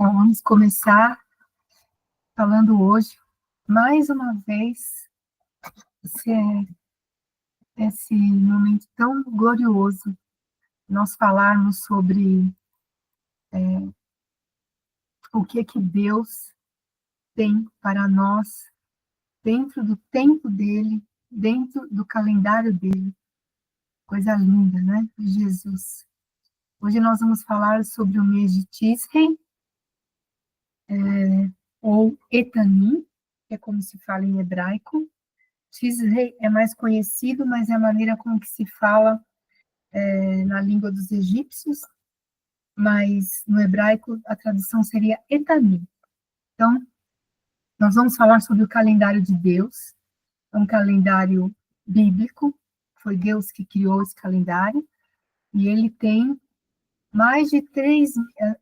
Bom, vamos começar falando hoje, mais uma vez, esse momento tão glorioso, nós falarmos sobre o que Deus tem para nós, dentro do tempo dele, dentro do calendário dele. Coisa linda, né? De Jesus. Hoje nós vamos falar sobre o mês de Tisrei, ou Etanim, que é como se fala em hebraico. Tisrei é mais conhecido, mas é a maneira como que se fala na língua dos egípcios, mas no hebraico a tradução seria Etanim. Então, nós vamos falar sobre o calendário de Deus, é um calendário bíblico, foi Deus que criou esse calendário, e ele tem mais de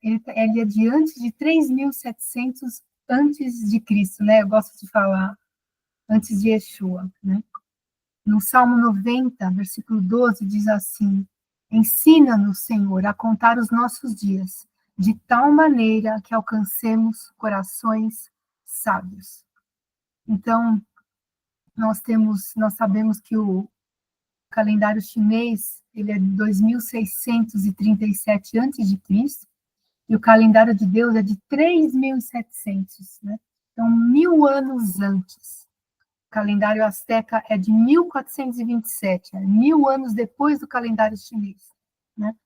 ele é de antes de 3.700 antes de Cristo, né? Eu gosto de falar antes de Yeshua, né? No Salmo 90, versículo 12, diz assim: ensina-nos, Senhor, a contar os nossos dias, de tal maneira que alcancemos corações sábios. Então, nós sabemos que o calendário chinês, ele é de 2637 a.C., e o calendário de Deus é de 3.700, né? Então, 1.000 anos antes. O calendário asteca é de 1427, 1.000 anos depois do calendário chinês, né?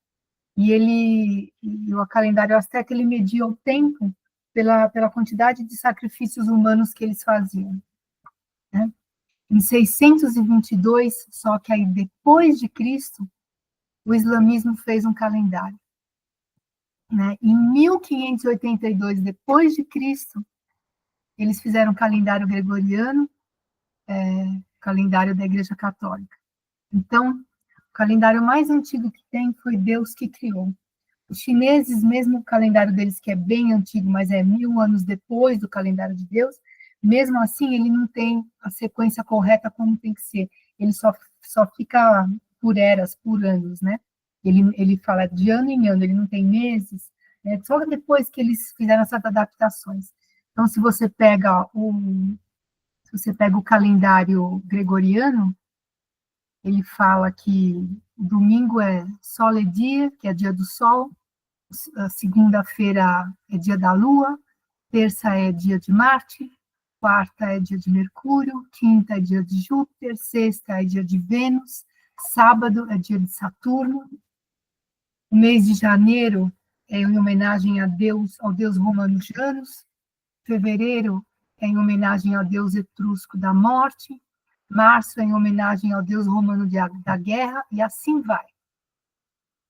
E o calendário asteca, ele media o tempo pela quantidade de sacrifícios humanos que eles faziam, né? Em 622, só que aí depois de Cristo, o islamismo fez um calendário, né? Em 1582, depois de Cristo, eles fizeram um calendário gregoriano, calendário da Igreja Católica. Então, o calendário mais antigo que tem foi Deus que criou. Os chineses, mesmo o calendário deles, que é bem antigo, mas é 1.000 anos depois do calendário de Deus, mesmo assim, ele não tem a sequência correta como tem que ser. Ele só fica por eras, por anos, né? Ele fala de ano em ano, ele não tem meses, né? Só depois que eles fizeram essas adaptações. Então, se você pega o calendário gregoriano, ele fala que o domingo é Sole Dia, que é dia do sol, a segunda-feira é dia da Lua, terça é dia de Marte, quarta é dia de Mercúrio, quinta é dia de Júpiter, sexta é dia de Vênus, sábado é dia de Saturno. O mês de janeiro é em homenagem ao deus romano Janus, fevereiro é em homenagem ao deus etrusco da morte, março é em homenagem ao deus romano da guerra, e assim vai.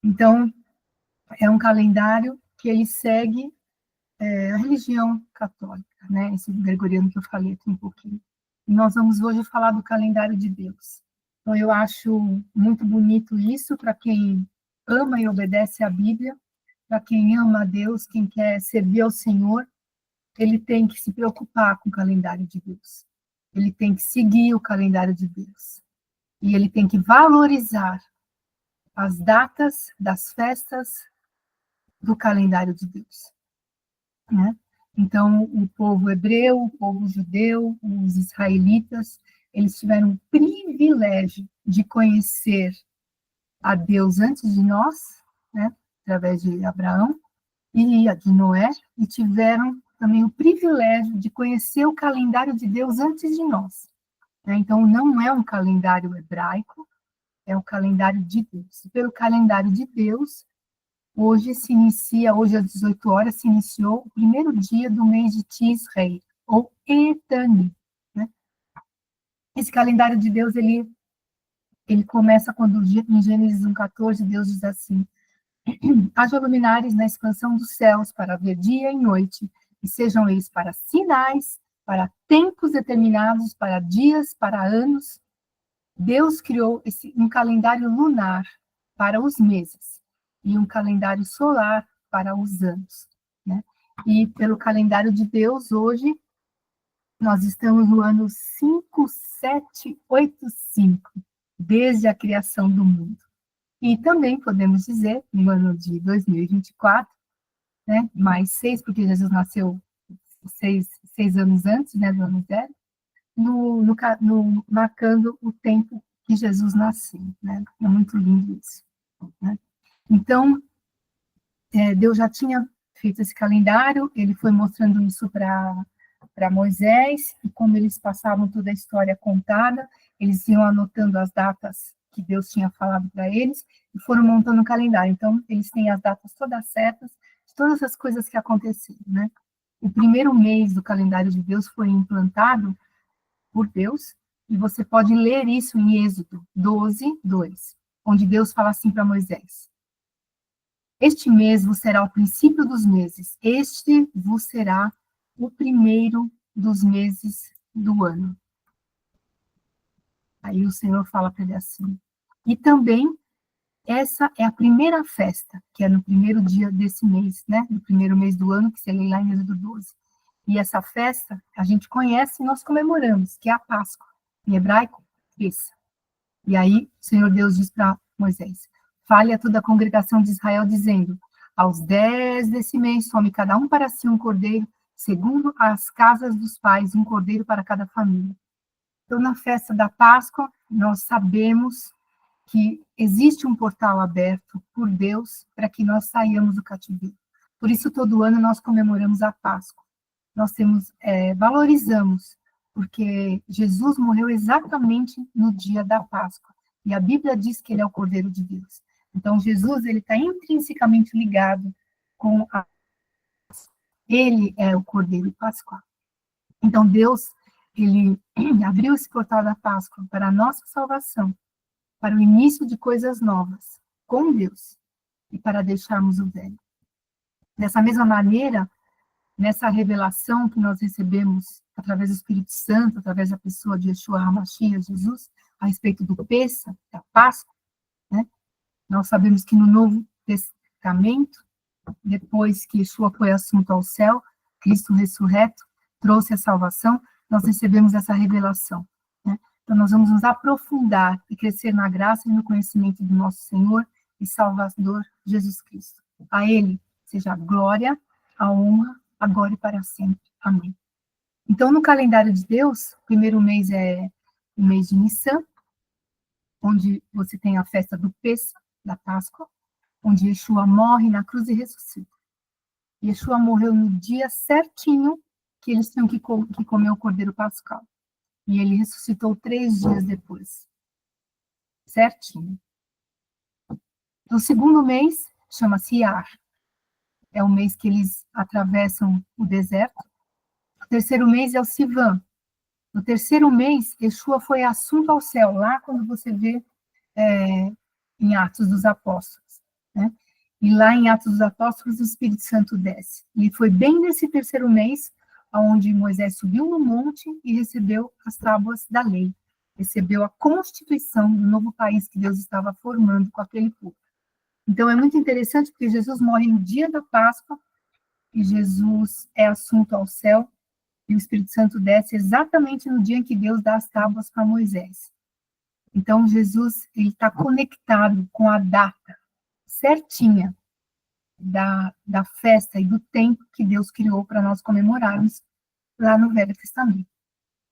Então, é um calendário que ele segue a religião católica, né? Esse gregoriano que eu falei aqui um pouquinho. E nós vamos hoje falar do calendário de Deus. Então, eu acho muito bonito isso para quem ama e obedece à Bíblia, para quem ama a Deus, quem quer servir ao Senhor, ele tem que se preocupar com o calendário de Deus. Ele tem que seguir o calendário de Deus. E ele tem que valorizar as datas das festas do calendário de Deus, né? Então, o povo hebreu, o povo judeu, os israelitas, eles tiveram o privilégio de conhecer a Deus antes de nós, né? Através de Abraão e de Noé, e tiveram também o privilégio de conhecer o calendário de Deus antes de nós, né? Então, não é um calendário hebraico, é o calendário de Deus. Pelo calendário de Deus, hoje às 18 horas, se iniciou o primeiro dia do mês de Tisrei, ou Etanim, né? Esse calendário de Deus, ele começa quando, em Gênesis 1,14, Deus diz assim: haja luminares na expansão dos céus para ver dia e noite, e sejam eles para sinais, para tempos determinados, para dias, para anos. Deus criou um calendário lunar para os meses e um calendário solar para os anos, né? E pelo calendário de Deus, hoje, nós estamos no ano 5785, desde a criação do mundo. E também podemos dizer, no ano de 2024, né? Mais 6, porque Jesus nasceu 6 anos antes, né, do ano zero, marcando o tempo que Jesus nasceu, né? É muito lindo isso, né? Então, Deus já tinha feito esse calendário, ele foi mostrando isso para Moisés, e como eles passavam toda a história contada, eles iam anotando as datas que Deus tinha falado para eles, e foram montando um calendário. Então, eles têm as datas todas certas, de todas as coisas que aconteceram, né? O primeiro mês do calendário de Deus foi implantado por Deus, e você pode ler isso em Êxodo 12, 2, onde Deus fala assim para Moisés: este mês vos será o princípio dos meses, este vos será o primeiro dos meses do ano. Aí o Senhor fala para ele assim. E também, essa é a primeira festa, que é no primeiro dia desse mês, né? No primeiro mês do ano, que você lê lá em Êxodo 12. E essa festa, a gente conhece e nós comemoramos, que é a Páscoa. Em hebraico, Pessa. E aí, o Senhor Deus diz para Moisés: fale a toda a congregação de Israel, dizendo: aos 10 desse mês, tome cada um para si um cordeiro, segundo as casas dos pais, um cordeiro para cada família. Então, na festa da Páscoa, nós sabemos que existe um portal aberto por Deus para que nós saiamos do cativeiro. Por isso, todo ano nós comemoramos a Páscoa. Nós valorizamos, porque Jesus morreu exatamente no dia da Páscoa. E a Bíblia diz que ele é o Cordeiro de Deus. Então, Jesus, ele está intrinsecamente ligado com a... Ele é o Cordeiro Pascual. Então, Deus, ele abriu esse portal da Páscoa para a nossa salvação, para o início de coisas novas com Deus e para deixarmos o velho. Dessa mesma maneira, nessa revelação que nós recebemos através do Espírito Santo, através da pessoa de Yeshua HaMashiach, Jesus, a respeito do Pessa, da Páscoa, né? Nós sabemos que no Novo Testamento, depois que Yeshua foi assunto ao céu, Cristo ressurreto trouxe a salvação, nós recebemos essa revelação, né? Então, nós vamos nos aprofundar e crescer na graça e no conhecimento do nosso Senhor e Salvador Jesus Cristo. A Ele seja a glória, a honra, agora e para sempre. Amém. Então, no calendário de Deus, o primeiro mês é o mês de Nissan, onde você tem a festa do Pêssego, da Páscoa, onde Yeshua morre na cruz e ressuscita. Yeshua morreu no dia certinho que eles tinham que comer o cordeiro pascal. E ele ressuscitou 3 dias depois. Certinho. No segundo mês, chama-se Iar. É o mês que eles atravessam o deserto. O terceiro mês é o Sivan. No terceiro mês, Yeshua foi assunto ao céu, lá quando você vê em Atos dos Apóstolos, né? E lá em Atos dos Apóstolos, o Espírito Santo desce. E foi bem nesse terceiro mês, onde Moisés subiu no monte e recebeu as tábuas da lei. Recebeu a constituição do novo país que Deus estava formando com aquele povo. Então, é muito interessante, porque Jesus morre no dia da Páscoa, e Jesus é assunto ao céu, e o Espírito Santo desce exatamente no dia em que Deus dá as tábuas para Moisés. Então, Jesus está conectado com a data certinha da festa e do tempo que Deus criou para nós comemorarmos lá no Velho Testamento.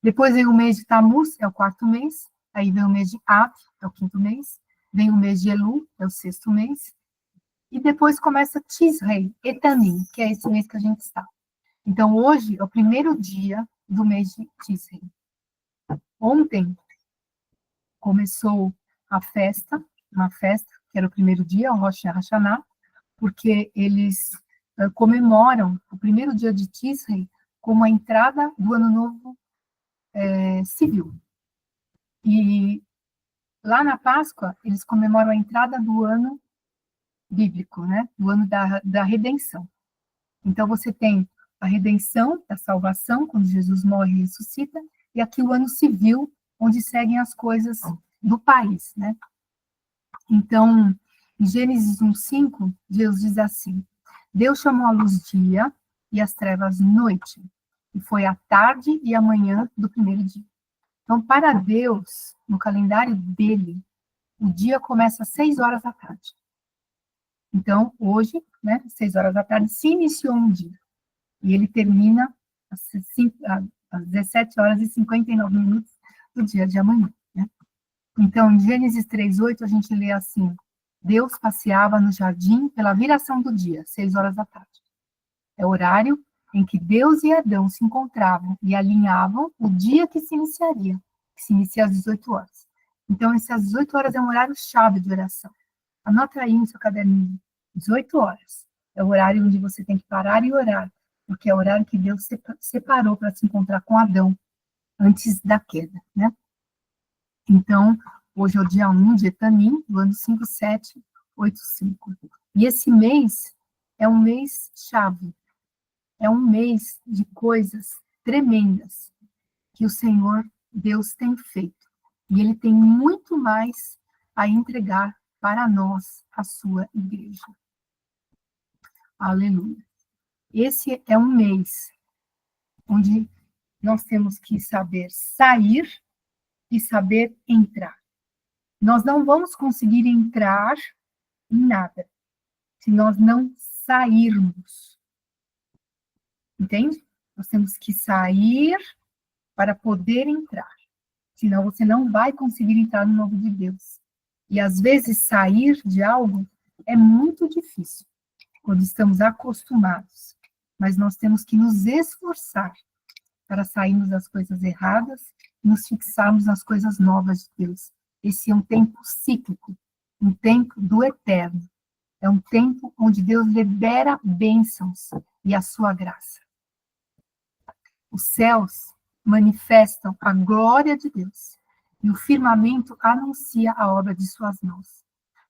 Depois vem o mês de Tammuz, é o 4º mês. Aí vem o mês de Av, é o 5º mês. Vem o mês de Elu, é o 6º mês. E depois começa Tisrei, Etanim, que é esse mês que a gente está. Então, hoje é o primeiro dia do mês de Tisrei. Ontem começou a festa, uma festa, que era o primeiro dia, o Rosh Hashanah, porque eles comemoram o primeiro dia de Tisrei como a entrada do Ano Novo civil. E lá na Páscoa, eles comemoram a entrada do ano bíblico, né? Do ano da redenção. Então, você tem a redenção, da salvação, quando Jesus morre e ressuscita, e aqui o ano civil, onde seguem as coisas do país, né? Então, em Gênesis 1:5, Deus diz assim: Deus chamou a luz dia e as trevas noite, e foi a tarde e a manhã do primeiro dia. Então, para Deus, no calendário dele, o dia começa às 6 horas da tarde. Então, hoje, né, 6 horas da tarde, se iniciou um dia. E ele termina às 17 horas e 59 minutos do dia de amanhã, né? Então, em Gênesis 3:8, a gente lê assim: Deus passeava no jardim pela viração do dia, 6 horas da tarde. É o horário em que Deus e Adão se encontravam e alinhavam o dia que se iniciaria, que se inicia às 18 horas. Então, às 18 horas é um horário-chave de oração. Anota aí no seu caderninho, 18 horas. É o horário onde você tem que parar e orar, porque é o horário que Deus separou para se encontrar com Adão antes da queda, né? Então, hoje é o dia 1 de Etanim, do ano 5785. E esse mês é um mês chave, é um mês de coisas tremendas que o Senhor Deus tem feito. E Ele tem muito mais a entregar para nós, a sua igreja. Aleluia. Esse é um mês onde nós temos que saber sair e saber entrar. Nós não vamos conseguir entrar em nada se nós não sairmos. Entende? Nós temos que sair para poder entrar. Senão você não vai conseguir entrar no novo de Deus. E às vezes sair de algo é muito difícil, quando estamos acostumados. Mas nós temos que nos esforçar para sairmos das coisas erradas e nos fixarmos nas coisas novas de Deus. Esse é um tempo cíclico, um tempo do eterno. É um tempo onde Deus libera bênçãos e a sua graça. Os céus manifestam a glória de Deus, e o firmamento anuncia a obra de suas mãos.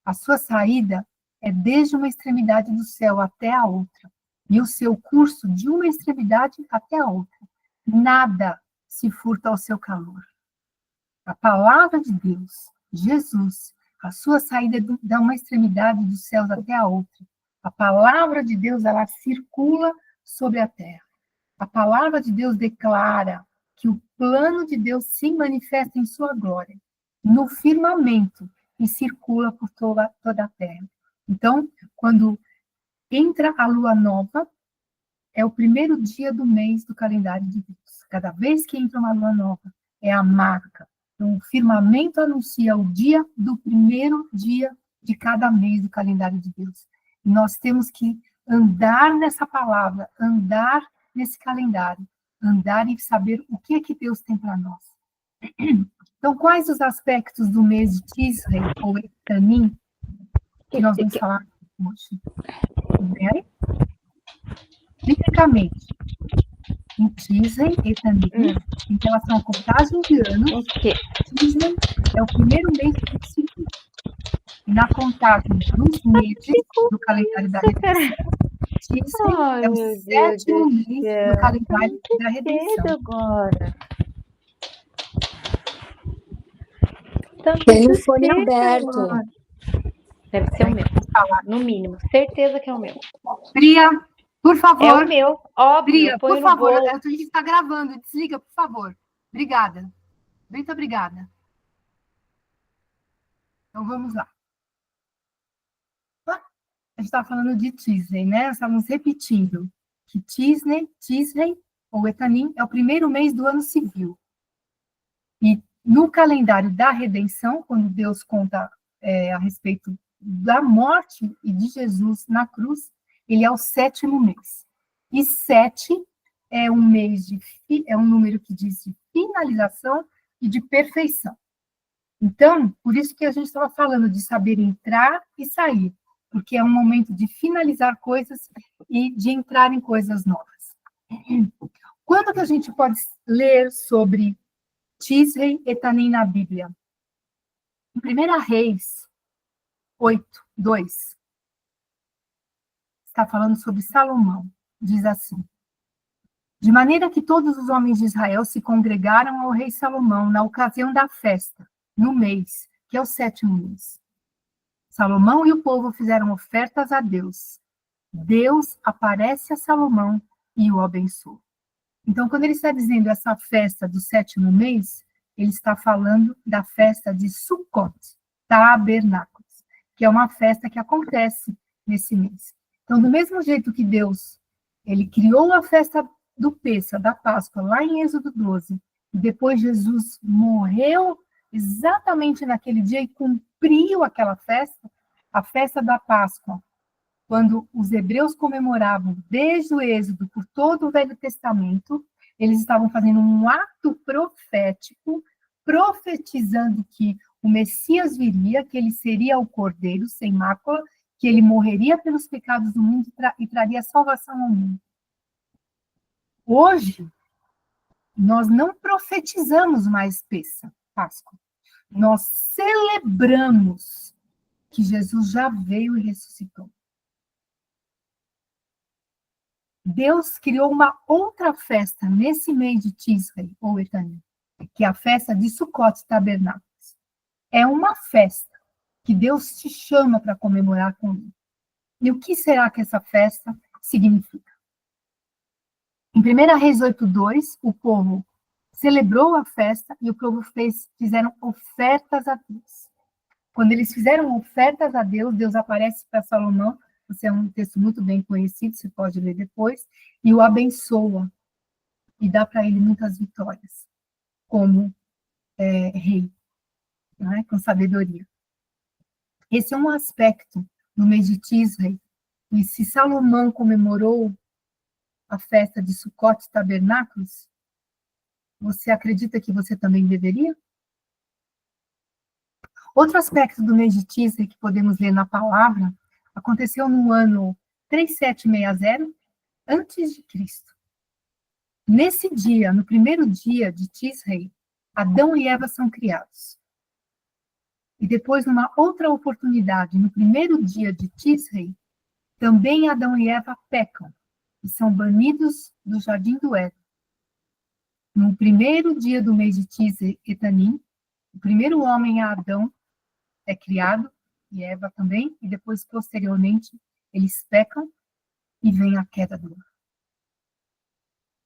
A sua saída é desde uma extremidade do céu até a outra, e o seu curso de uma extremidade até a outra. Nada se furta ao seu calor. A palavra de Deus, Jesus, a sua saída é da uma extremidade dos céus até a outra. A palavra de Deus, ela circula sobre a terra. A palavra de Deus declara que o plano de Deus se manifesta em sua glória, no firmamento, e circula por toda a terra. Então, quando entra a lua nova, é o primeiro dia do mês do calendário de Deus. Cada vez que entra uma lua nova, é a marca. Então, o firmamento anuncia o dia do primeiro dia de cada mês do calendário de Deus. E nós temos que andar nessa palavra, andar nesse calendário, andar e saber o que é que Deus tem para nós. Então, quais os aspectos do mês de Tisrei ou Etanim que nós vamos falar hoje? Tudo bem aí? Biblicamente, em Tisrei e Etanim, em relação à contagem de anos, Tisrei é o primeiro mês do ciclo. E na contagem dos meses do calendário da redenção, Tisrei é o sétimo mês do calendário da redenção. Agora. Tem o fone aberto. Agora. Deve ser o meu, no mínimo. Certeza que é o meu. Bria, por favor. É o meu, óbvio. Bria, por favor, a gente está gravando. Desliga, por favor. Obrigada. Muito obrigada. Então, vamos lá. A gente estava falando de Tisrei, né? Nós estávamos repetindo que Tisrei, ou Etanim, é o primeiro mês do ano civil. E no calendário da redenção, quando Deus conta a respeito da morte e de Jesus na cruz, ele é o sétimo mês. E 7 é um número que diz de finalização e de perfeição. Então, por isso que a gente estava falando de saber entrar e sair, porque é um momento de finalizar coisas e de entrar em coisas novas. Quando que a gente pode ler sobre Tisrei e Etanim na Bíblia? Em 1 Reis 8:2, está falando sobre Salomão. Diz assim: de maneira que todos os homens de Israel se congregaram ao rei Salomão na ocasião da festa, no mês, que é o sétimo mês. Salomão e o povo fizeram ofertas a Deus. Deus aparece a Salomão e o abençoa. Então, quando ele está dizendo essa festa do sétimo mês, ele está falando da festa de Sukkot, Tabernáculos, que é uma festa que acontece nesse mês. Então, do mesmo jeito que Deus, ele criou a festa do Pêssar, da Páscoa, lá em Êxodo 12, e depois Jesus morreu exatamente naquele dia e cumpriu aquela festa, a festa da Páscoa, quando os hebreus comemoravam desde o Êxodo por todo o Velho Testamento, eles estavam fazendo um ato profético, profetizando que o Messias viria, que ele seria o Cordeiro sem mácula, que ele morreria pelos pecados do mundo e traria salvação ao mundo. Hoje, nós não profetizamos mais Páscoa. Nós celebramos que Jesus já veio e ressuscitou. Deus criou uma outra festa nesse mês de Tisrei, ou Etanim, que é a festa de Sukkot Tabernáculos. É uma festa que Deus te chama para comemorar com ele. E o que será que essa festa significa? Em 1 Reis 8:2, o povo celebrou a festa e o povo fizeram ofertas a Deus. Quando eles fizeram ofertas a Deus, Deus aparece para Salomão, é um texto muito bem conhecido, você pode ler depois, e o abençoa, e dá para ele muitas vitórias, como rei, né, com sabedoria. Esse é um aspecto no mês de Tisrei, e se Salomão comemorou a festa de Sukkot Tabernáculos, você acredita que você também deveria? Outro aspecto do mês de Tisrei que podemos ler na palavra aconteceu no ano 3760 antes de Cristo. Nesse dia, no primeiro dia de Tisrei, Adão e Eva são criados. E depois, numa outra oportunidade, no primeiro dia de Tisrei, também Adão e Eva pecam e são banidos do jardim do Éden. No primeiro dia do mês de Tisrei, Etanim, o primeiro homem, Adão, é criado, e Eva também, e depois, posteriormente, eles pecam e vem a queda do ar.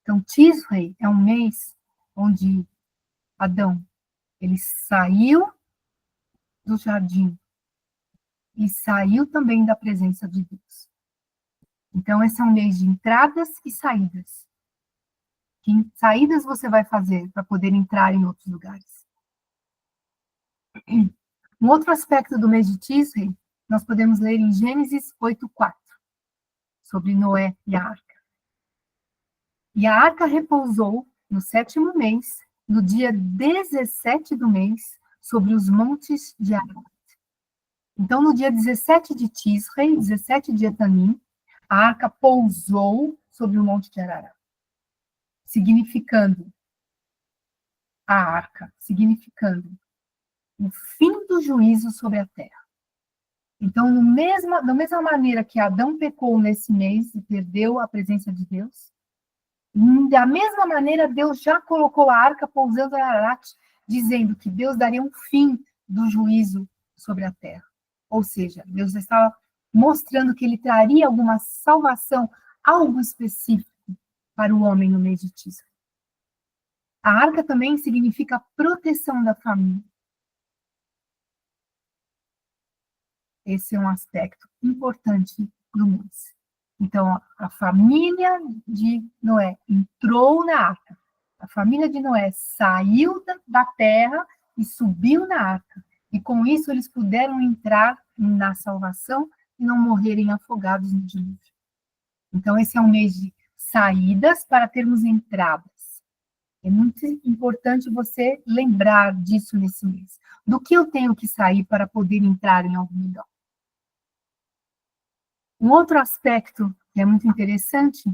Então, Tisrei é um mês onde Adão, ele saiu do jardim e saiu também da presença de Deus. Então, esse é um mês de entradas e saídas. Que saídas você vai fazer para poder entrar em outros lugares? Um outro aspecto do mês de Tisrei, nós podemos ler em Gênesis 8:4, sobre Noé e a arca. E a arca repousou no 7º mês, no dia 17 do mês, sobre os montes de Ararat. Então, no dia 17 de Tisrei, 17 de Etanim, a arca pousou sobre o monte de Ararat, significando o fim do juízo sobre a terra. Então, da mesma maneira que Adão pecou nesse mês e perdeu a presença de Deus, da mesma maneira, Deus já colocou a arca pousando em Ararat, dizendo que Deus daria um fim do juízo sobre a terra. Ou seja, Deus estava mostrando que ele traria alguma salvação, algo específico para o homem no mês de Tisrei. A arca também significa a proteção da família. Esse é um aspecto importante do mês. Então, a família de Noé entrou na arca. A família de Noé saiu da terra e subiu na arca. E com isso eles puderam entrar na salvação e não morrerem afogados no dilúvio. Então, esse é um mês de saídas para termos entradas. É muito importante você lembrar disso nesse mês. Do que eu tenho que sair para poder entrar em algo melhor? Um outro aspecto que é muito interessante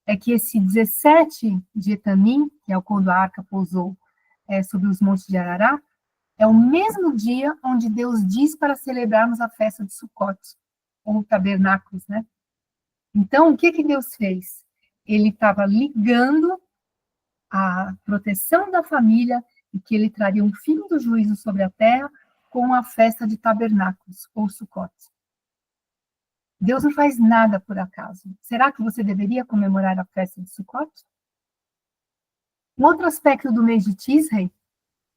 é que esse 17 de Etanim, que é quando a arca pousou sobre os montes de Ararat, é o mesmo dia onde Deus diz para celebrarmos a festa de Sukkot, ou tabernáculos, né? Então, o que Deus fez? Ele estava ligando a proteção da família e que ele traria um fim do juízo sobre a terra com a festa de tabernáculos, ou Sukkot. Deus não faz nada por acaso. Será que você deveria comemorar a festa de Sukkot? Um outro aspecto do mês de Tisrei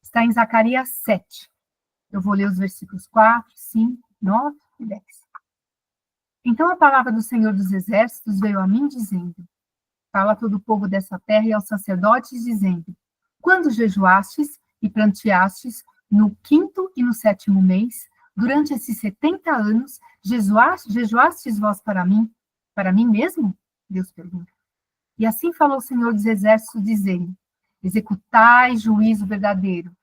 está em Zacarias 7. Eu vou ler os versículos 4, 5, 9 e 10. Então a palavra do Senhor dos Exércitos veio a mim, dizendo: fala a todo o povo dessa terra e aos sacerdotes, dizendo: quando jejuastes e planteastes no 5º e no 7º mês, durante esses 70 anos, jejuastes vós para mim mesmo? Deus pergunta. E assim falou o Senhor dos Exércitos, dizendo: executai juízo verdadeiro,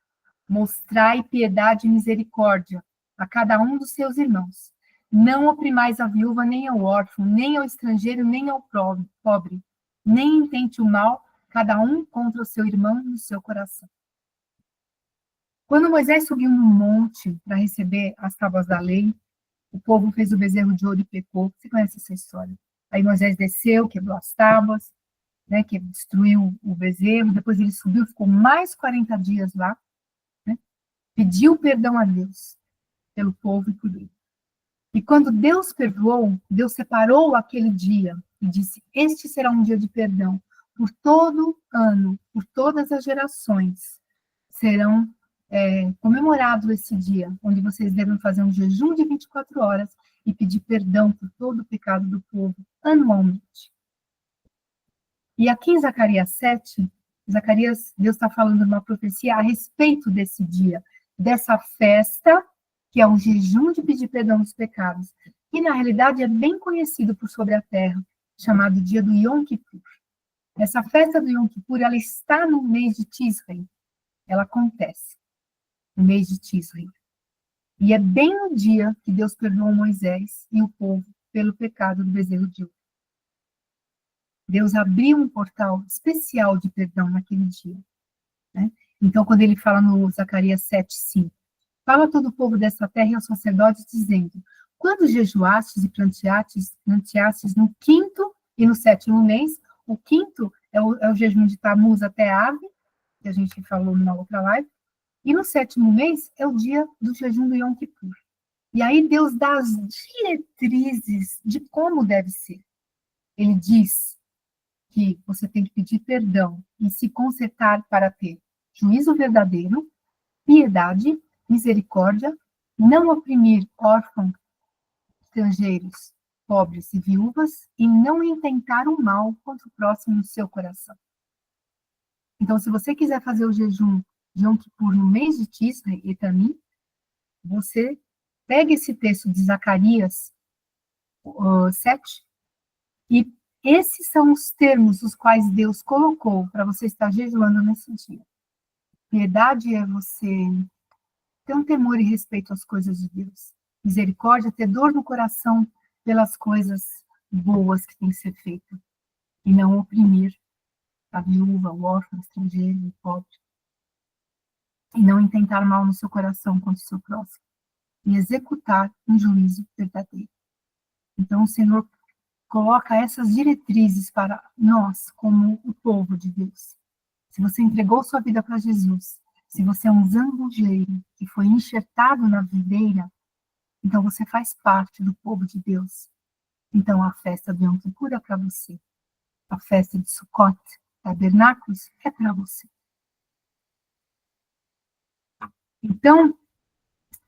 mostrai piedade e misericórdia a cada um dos seus irmãos. Não oprimais a viúva, nem ao órfão, nem ao estrangeiro, nem ao pobre, nem intente o mal, cada um contra o seu irmão no seu coração. Quando Moisés subiu no monte para receber as tábuas da lei, o povo fez o bezerro de ouro e pecou. Você conhece essa história? Aí Moisés desceu, quebrou as tábuas, né, que destruiu o bezerro, depois ele subiu, ficou mais 40 dias lá, né, pediu perdão a Deus pelo povo e por ele. E quando Deus perdoou, Deus separou aquele dia e disse: este será um dia de perdão. Por todo ano, por todas as gerações, serão comemorados esse dia, onde vocês devem fazer um jejum de 24 horas e pedir perdão por todo o pecado do povo, anualmente. E aqui em Zacarias 7, Deus está falando uma profecia a respeito desse dia, dessa festa, que é um jejum de pedir perdão dos pecados, que na realidade é bem conhecido por sobre a terra, chamado dia do Yom Kippur. Essa festa do Yom Kippur, ela está no mês de Tishrei, ela acontece no mês de Tishrei. E é bem no dia que Deus perdoou Moisés e o povo pelo pecado do bezerro de ouro. Deus abriu um portal especial de perdão naquele dia, né? Então, quando ele fala no Zacarias 7:5, fala a todo o povo dessa terra e aos sacerdotes, dizendo: quando jejuastes e planteastes no 5º e no 7º mês, o 5º é o jejum de Tamuz até Ave, que a gente falou numa outra live, e no 7º mês é o dia do jejum do Yom Kippur. E aí Deus dá as diretrizes de como deve ser. Ele diz que você tem que pedir perdão e se consertar para ter juízo verdadeiro, piedade, misericórdia, não oprimir órfãos, estrangeiros, pobres e viúvas, e não intentar o mal contra o próximo no seu coração. Então, se você quiser fazer o jejum de Yom Kippur no mês de Tishrei e Tamim, você pega esse texto de Zacarias 7 e esses são os termos os quais Deus colocou para você estar jejuando nesse dia. Piedade é você ter um temor e respeito às coisas de Deus. Misericórdia é ter dor no coração pelas coisas boas que têm que ser feitas. E não oprimir a viúva, o órfão, o estrangeiro, o pobre. E não intentar mal no seu coração contra o seu próximo. E executar um juízo verdadeiro. Então, o Senhor coloca essas diretrizes para nós, como o povo de Deus. Se você entregou sua vida para Jesus, se você é um zambujeiro que foi enxertado na videira, então você faz parte do povo de Deus. Então a festa do Yom Kippur é para você. A festa de Sukkot, tabernáculos, é para você. Então,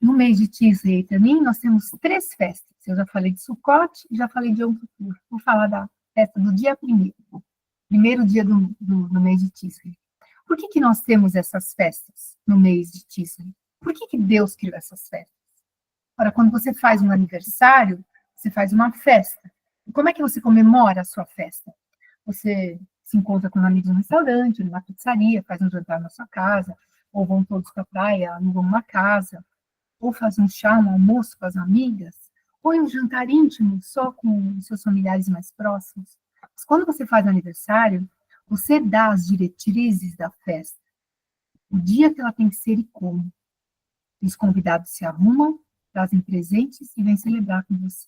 no mês de Tishrei também, nós temos 3 festas. Eu já falei de Sukkot e já falei de Yom Kippur. Vou falar da festa do dia primeiro dia do mês de Tishrei. Por que nós temos essas festas no mês de Tishrei? Por que Deus criou essas festas? Ora, quando você faz um aniversário, você faz uma festa. E como é que você comemora a sua festa? Você se encontra com amigos no restaurante, numa pizzaria, faz um jantar na sua casa, ou vão todos para a praia, alugam uma casa, ou faz um chá, um almoço com as amigas, ou um jantar íntimo só com seus familiares mais próximos. Mas quando você faz aniversário, você dá as diretrizes da festa, o dia que ela tem que ser e como. Os convidados se arrumam, trazem presentes e vêm celebrar com você.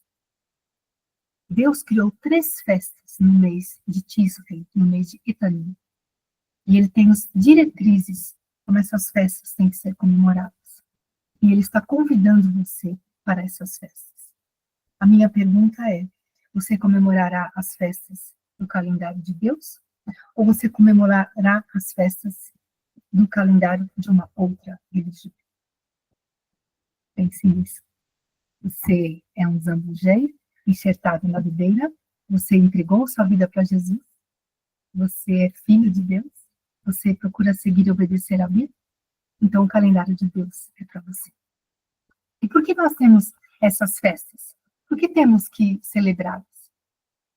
Deus criou 3 festas no mês de Tishrei, no mês de Etanim. E ele tem as diretrizes como essas festas têm que ser comemoradas. E ele está convidando você para essas festas. A minha pergunta é: você comemorará as festas do calendário de Deus? Ou você comemorará as festas do calendário de uma outra religião? Pense nisso. Você é um zambujeiro enxertado na videira, você entregou sua vida para Jesus, você é filho de Deus, você procura seguir e obedecer a Bíblia, então o calendário de Deus é para você. E por que nós temos essas festas? Por que temos que celebrá-las?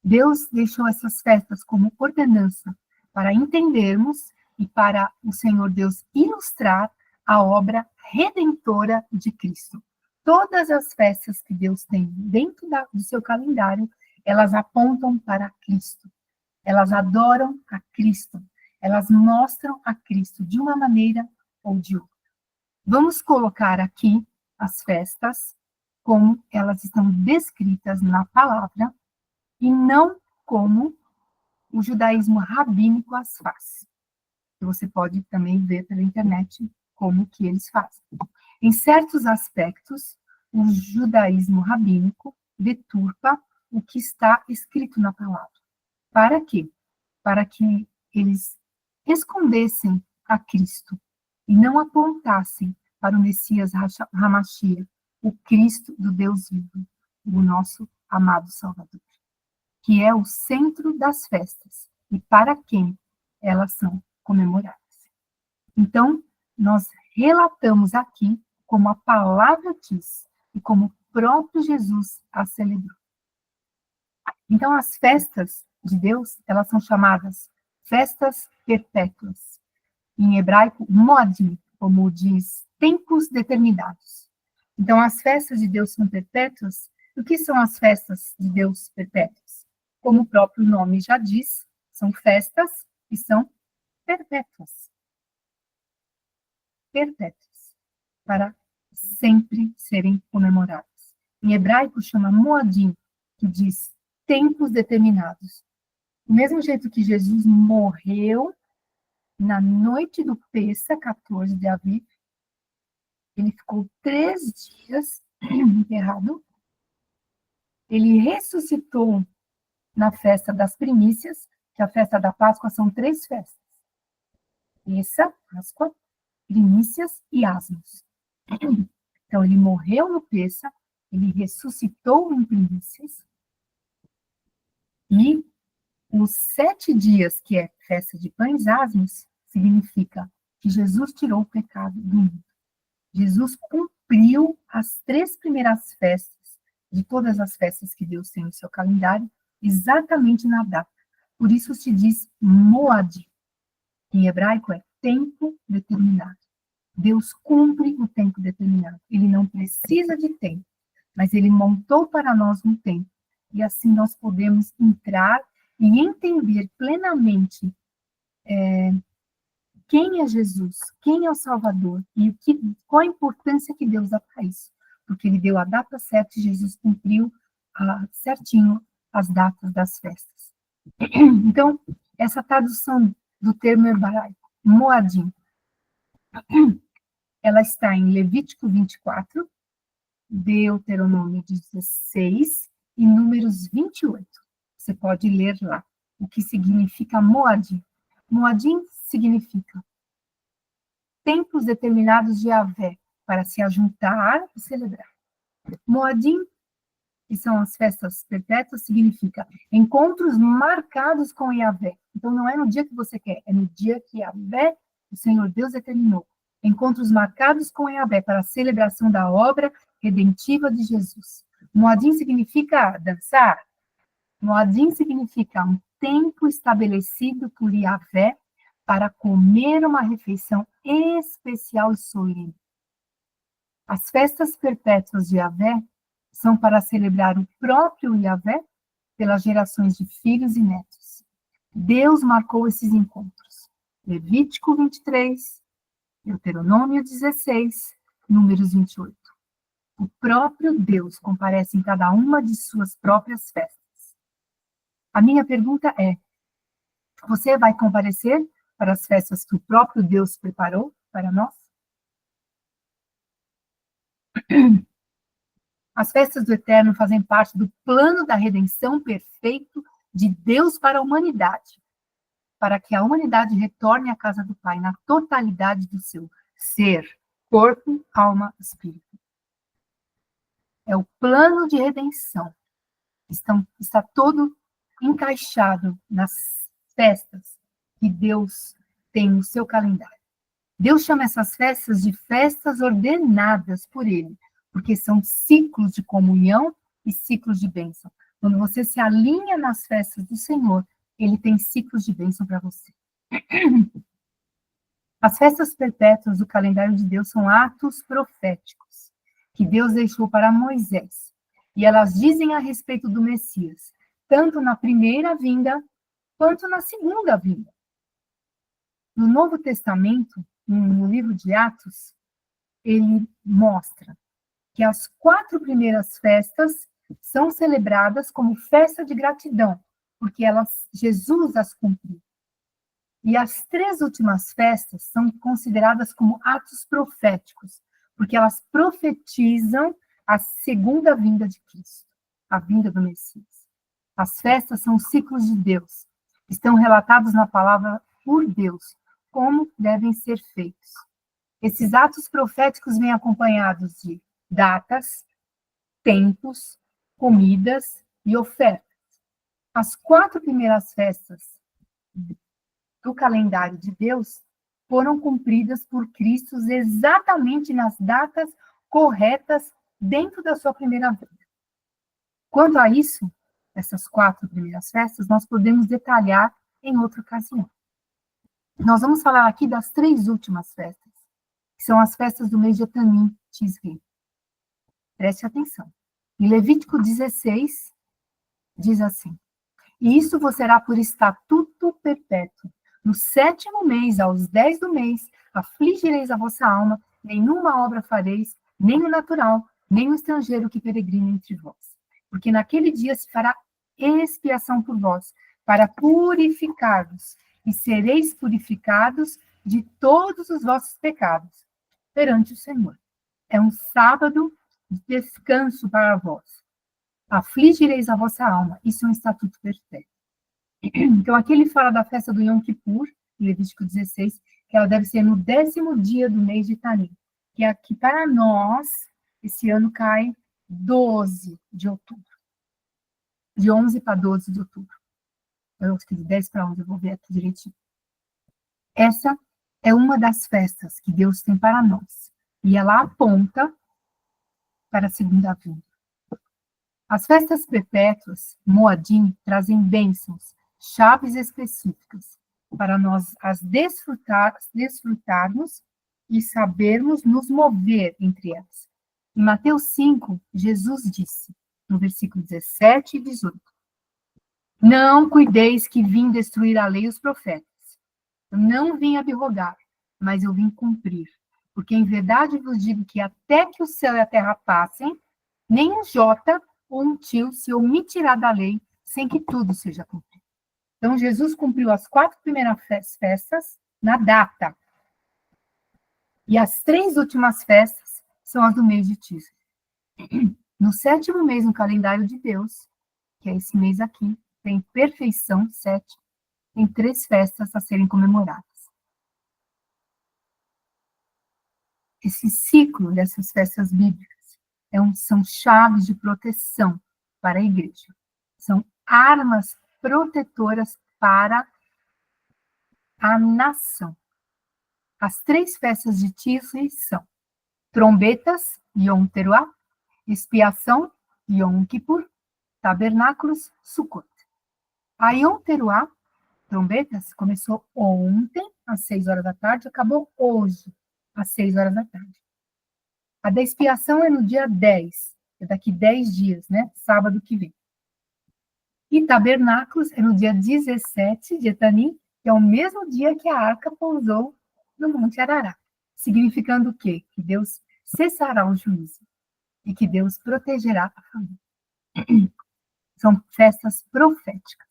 Deus deixou essas festas como ordenança para entendermos e para o Senhor Deus ilustrar a obra redentora de Cristo. Todas as festas que Deus tem dentro do seu calendário, elas apontam para Cristo. Elas adoram a Cristo. Elas mostram a Cristo de uma maneira ou de outra. Vamos colocar aqui as festas como elas estão descritas na palavra e não como o judaísmo rabínico as faz. Você pode também ver pela internet como que eles fazem. Em certos aspectos, o judaísmo rabínico deturpa o que está escrito na palavra. Para quê? Para que eles escondessem a Cristo e não apontassem para o Messias Hamashia, o Cristo do Deus vivo, o nosso amado Salvador, que é o centro das festas e para quem elas são comemoradas. Então, nós relatamos aqui como a palavra diz e como o próprio Jesus a celebrou. Então, as festas de Deus, elas são chamadas festas perpétuas. Em hebraico, moadim, como diz, tempos determinados. Então, as festas de Deus são perpétuas. O que são as festas de Deus perpétuas? Como o próprio nome já diz, são festas que são perpétuas. Perpétuas. Para sempre serem comemoradas. Em hebraico, chama moadim, que diz tempos determinados. Do mesmo jeito que Jesus morreu na noite do Pêssah, 14 de Aviv, ele ficou 3 dias enterrado. Ele ressuscitou na festa das primícias, que a festa da Páscoa são 3 festas. Pêssah, Páscoa, primícias e asmos. Então, ele morreu no Pêssah, ele ressuscitou em primícias, e os 7 dias, que é festa de pães asmos, significa que Jesus tirou o pecado do mundo. Jesus cumpriu as 3 primeiras festas, de todas as festas que Deus tem no seu calendário, exatamente na data. Por isso se diz moadim. Em hebraico é tempo determinado. Deus cumpre o tempo determinado. Ele não precisa de tempo, mas ele montou para nós um tempo. E assim nós podemos entrar e entender plenamente quem é Jesus, quem é o Salvador e qual a importância que Deus dá para isso. Porque ele deu a data certa e Jesus cumpriu certinho as datas das festas. Então, essa tradução do termo hebraico, moadim, ela está em Levítico 24, Deuteronômio 16 e Números 28. Você pode ler lá o que significa moadim. Moadim significa tempos determinados de Yahvé para se ajuntar e celebrar. Moadim, que são as festas perpétuas, significa encontros marcados com Yahvé. Então, não é no dia que você quer, é no dia que Yahvé, o Senhor Deus, determinou. Encontros marcados com Yahvé para a celebração da obra redentiva de Jesus. Moadim significa dançar. Moadim significa um tempo estabelecido por Yahvé para comer uma refeição especial e solene. As festas perpétuas de Yahvé são para celebrar o próprio Yahvé pelas gerações de filhos e netos. Deus marcou esses encontros. Levítico 23, Deuteronômio 16, Números 28. O próprio Deus comparece em cada uma de suas próprias festas. A minha pergunta é: você vai comparecer para as festas que o próprio Deus preparou para nós? As festas do Eterno fazem parte do plano da redenção perfeito de Deus para a humanidade, para que a humanidade retorne à casa do Pai na totalidade do seu ser, corpo, alma, espírito. É o plano de redenção está todo encaixado nas festas que Deus tem no seu calendário. Deus chama essas festas de festas ordenadas por Ele, porque são ciclos de comunhão e ciclos de bênção. Quando você se alinha nas festas do Senhor, Ele tem ciclos de bênção para você. As festas perpétuas do calendário de Deus são atos proféticos que Deus deixou para Moisés. E elas dizem a respeito do Messias, tanto na primeira vinda quanto na segunda vinda. No Novo Testamento, no livro de Atos, ele mostra que as 4 primeiras festas são celebradas como festa de gratidão, porque Jesus as cumpriu. E as 3 últimas festas são consideradas como atos proféticos, porque elas profetizam a segunda vinda de Cristo, a vinda do Messias. As festas são ciclos de Deus, estão relatados na palavra por Deus, como devem ser feitos. Esses atos proféticos vêm acompanhados de datas, tempos, comidas e ofertas. As 4 primeiras festas do calendário de Deus foram cumpridas por Cristo exatamente nas datas corretas dentro da sua primeira vinda. Quanto a isso, essas 4 primeiras festas, nós podemos detalhar em outra ocasião. Nós vamos falar aqui das 3 últimas festas, que são as festas do mês de Etanim, Tisri. Preste atenção. Em Levítico 16, diz assim: e isso vos será por estatuto perpétuo. No 7º mês, aos 10 do mês, afligireis a vossa alma, nenhuma obra fareis, nem o natural, nem o estrangeiro que peregrina entre vós. Porque naquele dia se fará expiação por vós, para purificar-vos, e sereis purificados de todos os vossos pecados perante o Senhor. É um sábado de descanso para vós. Afligireis a vossa alma. Isso é um estatuto perfeito. Então, aqui ele fala da festa do Yom Kippur, Levítico 16, que ela deve ser no 10º dia do mês de Etanim, que aqui para nós, esse ano cai 12 de outubro. De 11 para 12 de outubro. Eu acho que de 10 para 11, eu vou ver aqui direitinho. Essa é uma das festas que Deus tem para nós. E ela aponta para a segunda vinda. As festas perpétuas, Moadim, trazem bênçãos, chaves específicas, para nós as desfrutarmos e sabermos nos mover entre elas. Em Mateus 5, Jesus disse, no versículo 17 e 18, não cuideis que vim destruir a lei e os profetas. Eu não vim abrogar, mas eu vim cumprir. Porque em verdade vos digo que até que o céu e a terra passem, nem um jota ou um tio se omitirá da lei, sem que tudo seja cumprido. Então, Jesus cumpriu as 4 primeiras festas na data. E as 3 últimas festas são as do mês de Tisri. No 7º mês no calendário de Deus, que é esse mês aqui, tem perfeição, 7, tem 3 festas a serem comemoradas. Esse ciclo dessas festas bíblicas são chaves de proteção para a igreja. São armas protetoras para a nação. As 3 festas de Tisri são trombetas, Yom Teruah, expiação, Yom Kippur, tabernáculos, Sukkot. A Yom Teruah, trombetas, começou ontem, às 6 horas da tarde, acabou hoje, às 6 horas da tarde. A da expiação é no dia 10, é daqui 10 dias, né? Sábado que vem. E tabernáculos é no dia 17 de Etanim, que é o mesmo dia que a arca pousou no Monte Ararat. Significando o quê? Que Deus cessará o juízo e que Deus protegerá a família. São festas proféticas.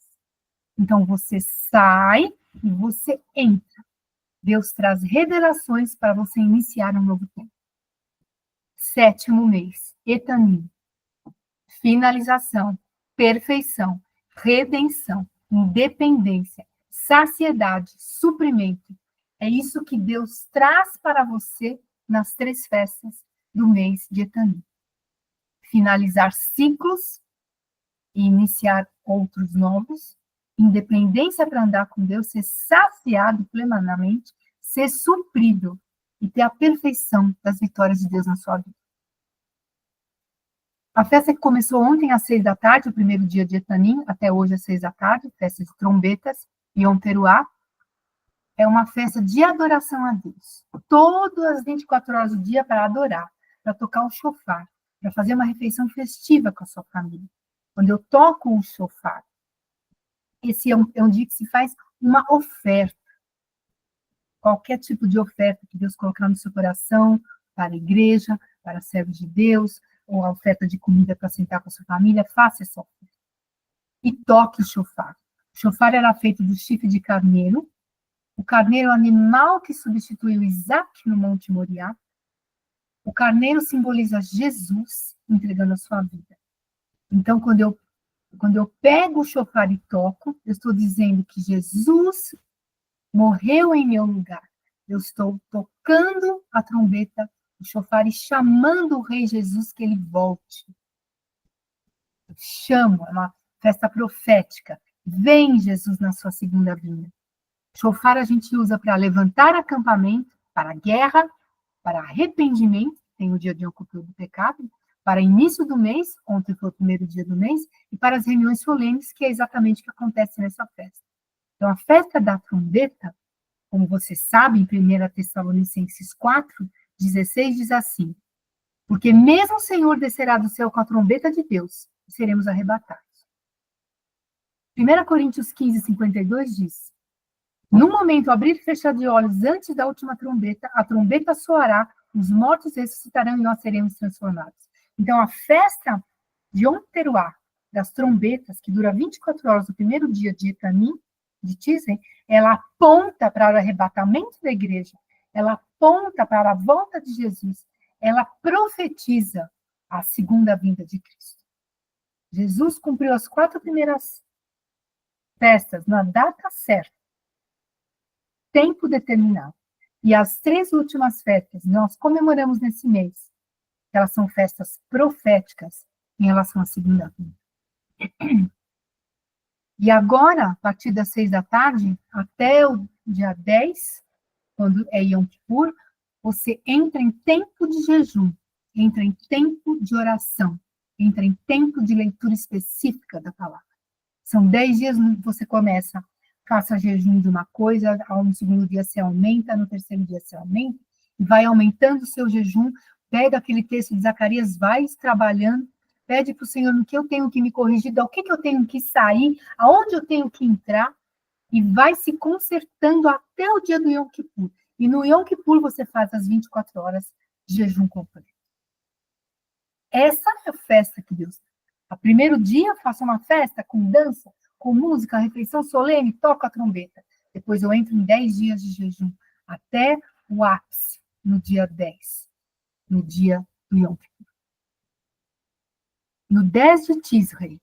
Então, você sai e você entra. Deus traz revelações para você iniciar um novo tempo. 7º mês, Etanim. Finalização, perfeição, redenção, independência, saciedade, suprimento. É isso que Deus traz para você nas 3 festas do mês de Etanim. Finalizar ciclos e iniciar outros novos, independência para andar com Deus, ser saciado plenamente, ser suprido e ter a perfeição das vitórias de Deus na sua vida. A festa que começou ontem às 6 da tarde, o primeiro dia de Etanim, até hoje às 6 da tarde, festa de trombetas, Yom Teruah, é uma festa de adoração a Deus. Todas as 24 horas do dia para adorar, para tocar o shofar, para fazer uma refeição festiva com a sua família. Quando eu toco o shofar, esse é um dia que se faz uma oferta. Qualquer tipo de oferta que Deus colocar no seu coração, para a igreja, para servos de Deus, ou a oferta de comida para sentar com a sua família, faça essa oferta. E toque o shofar. O shofar era feito do chifre de carneiro. O carneiro é o animal que substituiu Isaac no Monte Moriá. O carneiro simboliza Jesus entregando a sua vida. Então, quando eu pego o shofar e toco, eu estou dizendo que Jesus morreu em meu lugar. Eu estou tocando a trombeta, o shofar, e chamando o Rei Jesus que ele volte. Eu chamo, é uma festa profética. Vem, Jesus, na sua segunda vinda. Shofar a gente usa para levantar acampamento, para guerra, para arrependimento, tem o dia de ocultura do pecado, para início do mês, ontem foi o primeiro dia do mês, e para as reuniões solenes, que é exatamente o que acontece nessa festa. Então, a festa da trombeta, como você sabe, em 1 Tessalonicenses 4:16, diz assim: porque mesmo o Senhor descerá do céu com a trombeta de Deus, e seremos arrebatados. 1 Coríntios 15:52 diz: no momento, abrir e fechar de olhos antes da última trombeta, a trombeta soará, os mortos ressuscitarão e nós seremos transformados. Então, a festa de Yom Teruah, das trombetas, que dura 24 horas no primeiro dia de Etanim, de Tisem, ela aponta para o arrebatamento da igreja, ela aponta para a volta de Jesus, ela profetiza a segunda vinda de Cristo. Jesus cumpriu as 4 primeiras festas na data certa, tempo determinado. E as 3 últimas festas nós comemoramos nesse mês. Elas são festas proféticas em relação à segunda vinda. E agora, a partir das 6 da tarde, até o dia 10, quando é Yom Kippur, você entra em tempo de jejum, entra em tempo de oração, entra em tempo de leitura específica da palavra. São 10 dias que você começa, faça jejum de uma coisa, no segundo dia você aumenta, no terceiro dia você aumenta, e vai aumentando o seu jejum, pega aquele texto de Zacarias, vai trabalhando, pede para o Senhor no que eu tenho que me corrigir, o que eu tenho que sair, aonde eu tenho que entrar, e vai se consertando até o dia do Yom Kippur. E no Yom Kippur você faz as 24 horas de jejum completo. Essa é a festa que Deus tem. O primeiro dia, faça uma festa com dança, com música, refeição solene, toca a trombeta. Depois eu entro em 10 dias de jejum, até o ápice, no dia 10, no dia do Yom Kippur. No 10 de Tisrei,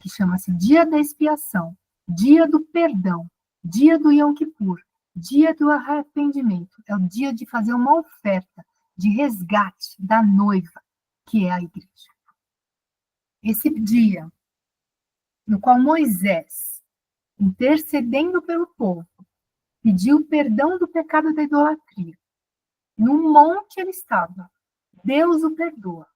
que chama-se Dia da Expiação, Dia do Perdão, Dia do Yom Kippur, Dia do Arrependimento, é o dia de fazer uma oferta de resgate da noiva, que é a igreja. Esse dia, no qual Moisés, intercedendo pelo povo, pediu perdão do pecado da idolatria. No monte ele estava, Deus o perdoa.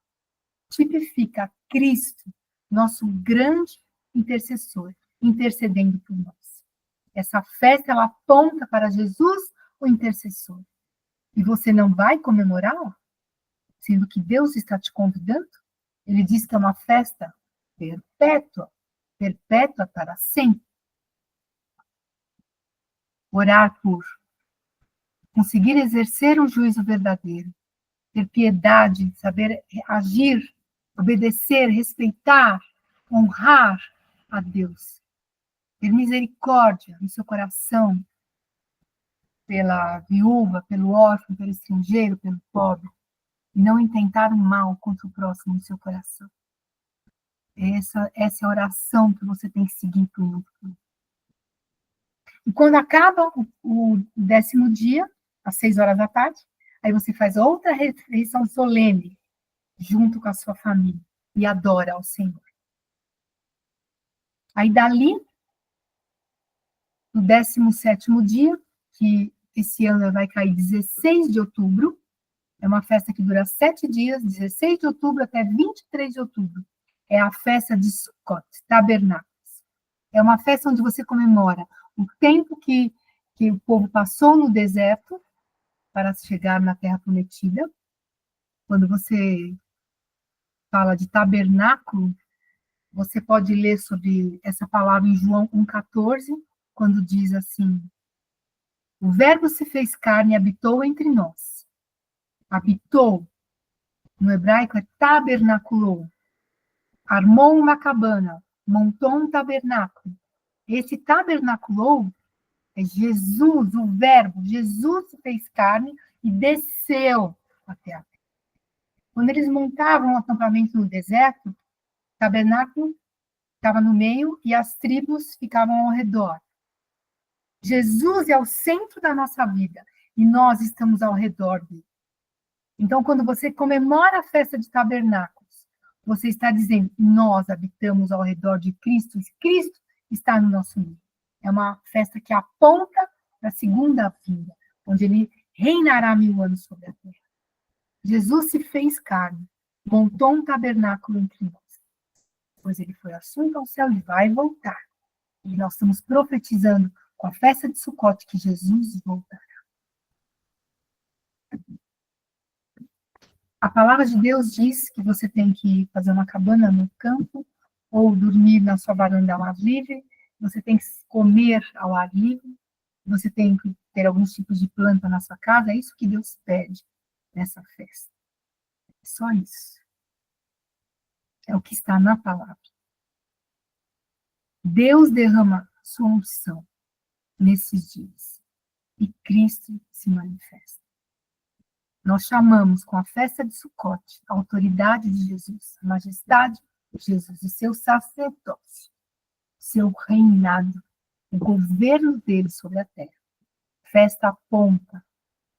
Tipifica Cristo, nosso grande intercessor, intercedendo por nós. Essa festa, ela aponta para Jesus, o intercessor. E você não vai comemorá-la? Sendo que Deus está te convidando? Ele diz que é uma festa perpétua, perpétua para sempre. Orar por conseguir exercer um juízo verdadeiro, ter piedade, saber agir, obedecer, respeitar, honrar a Deus, ter misericórdia no seu coração pela viúva, pelo órfão, pelo estrangeiro, pelo pobre, e não intentar o mal contra o próximo no seu coração. Essa é a oração que você tem que seguir para o mundo. E quando acaba o 10º dia, às 6 horas da tarde, aí você faz outra refeição solene, junto com a sua família, e adora ao Senhor. Aí, dali, no 17º dia, que esse ano vai cair 16 de outubro, é uma festa que dura 7 dias, 16 de outubro até 23 de outubro. É a festa de Sukkot, Tabernáculos. É uma festa onde você comemora o tempo que o povo passou no deserto para chegar na Terra Prometida. Quando você fala de tabernáculo, você pode ler sobre essa palavra em João 1,14, quando diz assim: o Verbo se fez carne e habitou entre nós. Habitou, no hebraico é tabernaculou. Armou uma cabana, montou um tabernáculo. Esse tabernaculou é Jesus, o Verbo. Jesus se fez carne e desceu até a terra. Quando eles montavam um acampamento no deserto, o tabernáculo estava no meio e as tribos ficavam ao redor. Jesus é o centro da nossa vida e nós estamos ao redor dele. Então, quando você comemora a festa de tabernáculos, você está dizendo, nós habitamos ao redor de Cristo, e Cristo está no nosso meio. É uma festa que aponta para a segunda vinda, onde ele reinará 1000 anos sobre a terra. Jesus se fez carne, montou um tabernáculo entre nós. Depois ele foi assunto ao céu e vai voltar. E nós estamos profetizando com a festa de Sukkot que Jesus voltará. A palavra de Deus diz que você tem que fazer uma cabana no campo ou dormir na sua varanda ao ar livre, você tem que comer ao ar livre, você tem que ter alguns tipos de planta na sua casa, é isso que Deus pede nessa festa. Só isso. É o que está na palavra. Deus derrama sua unção nesses dias e Cristo se manifesta. Nós chamamos com a festa de Sukkot a autoridade de Jesus, a majestade de Jesus, o seu sacerdócio, seu reinado, o governo dele sobre a terra. Festa aponta,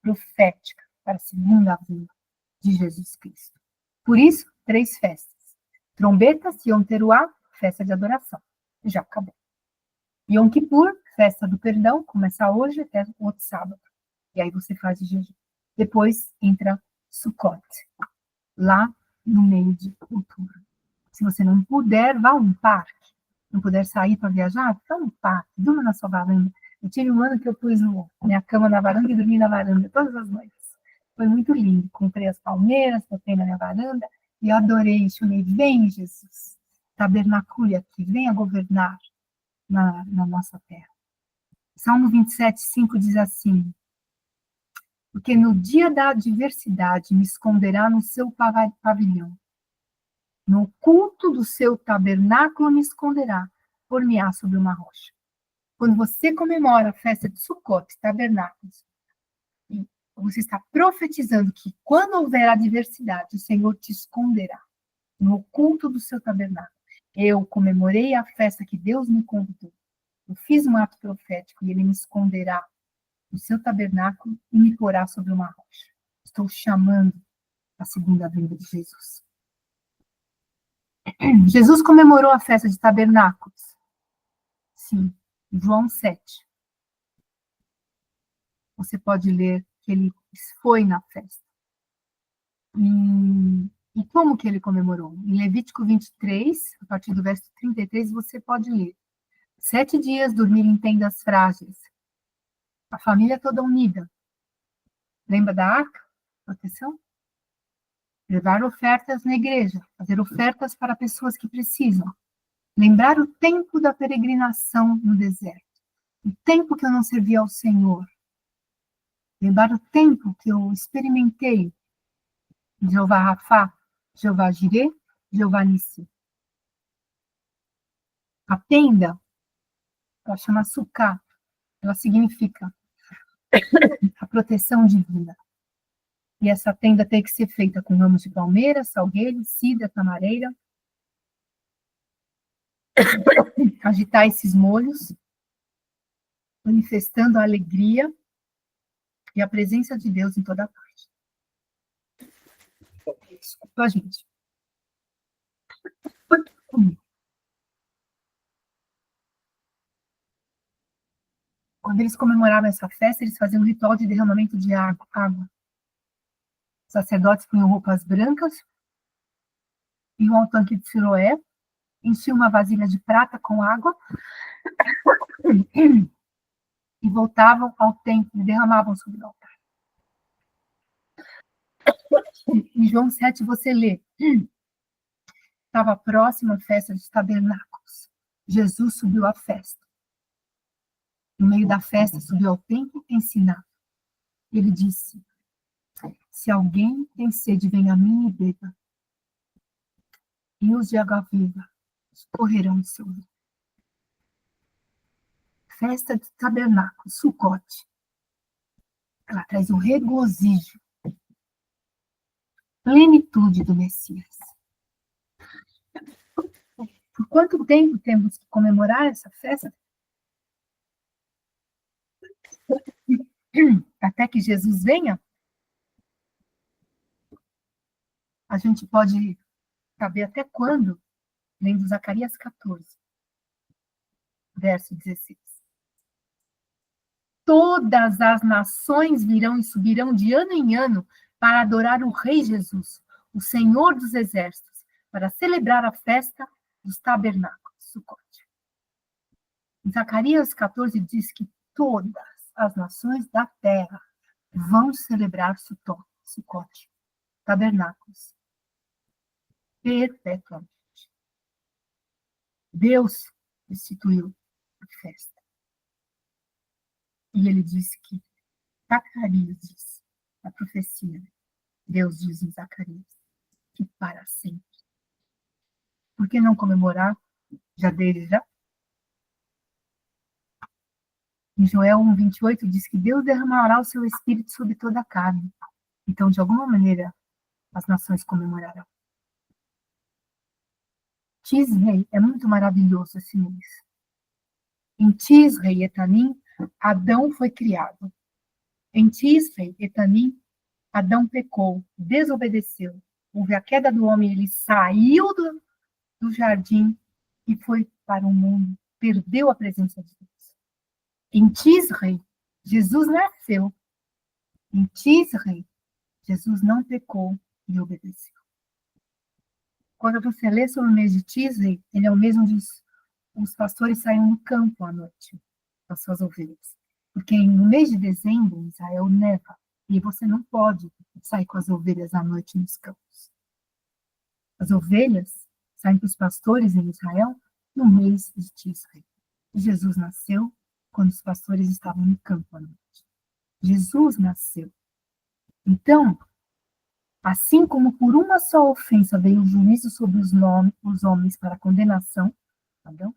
profética, para a segunda vinda de Jesus Cristo. Por isso, 3 festas. Trombetas, Yom Teruah, festa de adoração. Já acabou. Yom Kippur, festa do perdão, começa hoje até o outro sábado. E aí você faz o jejum. Depois entra Sukkot, lá no meio de outubro. Se você não puder, vá a um parque. Não puder sair para viajar, vá a um parque, durma na sua varanda. Eu tive um ano que eu pus minha cama na varanda e dormi na varanda todas as noites. Foi muito lindo. Comprei as palmeiras, botei na minha varanda e adorei. Chamei, vem Jesus, tabernacule aqui, venha governar na nossa terra. Salmo 27:5 diz assim: porque no dia da adversidade me esconderá no seu pavilhão. No culto do seu tabernáculo me esconderá, por-me-á sobre uma rocha. Quando você comemora a festa de Sukkot, tabernáculos, você está profetizando que quando houver adversidade, o Senhor te esconderá no culto do seu tabernáculo. Eu comemorei a festa que Deus me convidou. Eu fiz um ato profético e ele me esconderá no seu tabernáculo e me porá sobre uma rocha. Estou chamando a segunda vinda de Jesus. Jesus comemorou a festa de tabernáculos. Sim, João 7. Você pode ler que ele foi na festa. E como que ele comemorou? Em Levítico 23, a partir do verso 33, você pode ler. 7 dias dormir em tendas frágeis. A família toda unida. Lembra da arca? Proteção? Levar ofertas na igreja. Fazer ofertas para pessoas que precisam. Lembrar o tempo da peregrinação no deserto. O tempo que eu não servia ao Senhor. Lembrar o tempo que eu experimentei Jeová Rafá, Jeová Jireh, Jeová Nissi. A tenda, ela chama Sukkah, ela significa a proteção divina. E essa tenda tem que ser feita com ramos de palmeira, salgueiro, cidra, tamareira. Agitar esses molhos, manifestando a alegria e a presença de Deus em toda parte. Desculpa, gente. Quando eles comemoravam essa festa, eles faziam um ritual de derramamento de água. Os sacerdotes punham roupas brancas, iam ao tanque de Siloé, enchiam uma vasilha de prata com água e voltavam ao templo e derramavam sobre o altar. Em João 7 você lê, estava próxima a festa dos tabernáculos. Jesus subiu à festa. No meio da festa, subiu ao templo e ensinava. Ele disse, se alguém tem sede, venha a mim e beba. Rios de água viva escorrerão de seu ventre. Festa de tabernáculo, Sucote. Ela traz o regozijo, plenitude do Messias. Por quanto tempo temos que comemorar essa festa? Até que Jesus venha? A gente pode saber até quando, lendo Zacarias 14, verso 16. Todas as nações virão e subirão de ano em ano para adorar o Rei Jesus, o Senhor dos Exércitos, para celebrar a festa dos tabernáculos, Sucote. Em Zacarias 14 diz que todas as nações da terra vão celebrar Sucote, tabernáculos, perpetuamente. Deus instituiu a festa. E ele disse que Zacarias diz, a profecia, Deus diz em Zacarias, que para sempre. Por que não comemorar já desde já? Em Joel 1:28 diz que Deus derramará o seu espírito sobre toda a carne. Então, de alguma maneira, as nações comemorarão. Tisrei é muito maravilhoso esse mês. Em Tisrei Etanim, Adão foi criado. Em Tisrei Etanim, Adão pecou, desobedeceu. Houve a queda do homem, ele saiu do jardim e foi para o mundo, perdeu a presença de Deus. Em Tisrei, Jesus nasceu. Em Tisrei, Jesus não pecou e obedeceu. Quando você lê sobre o mês de Tisrei, ele é o mês onde os pastores saíram no campo à noite, com as suas ovelhas. Porque no mês de dezembro, em Israel, neva. E você não pode sair com as ovelhas à noite nos campos. As ovelhas saem com os pastores em Israel no mês de Tisrei. Jesus nasceu quando os pastores estavam no campo à noite. Jesus nasceu. Então, assim como por uma só ofensa veio o juízo sobre os homens para a condenação, entendeu?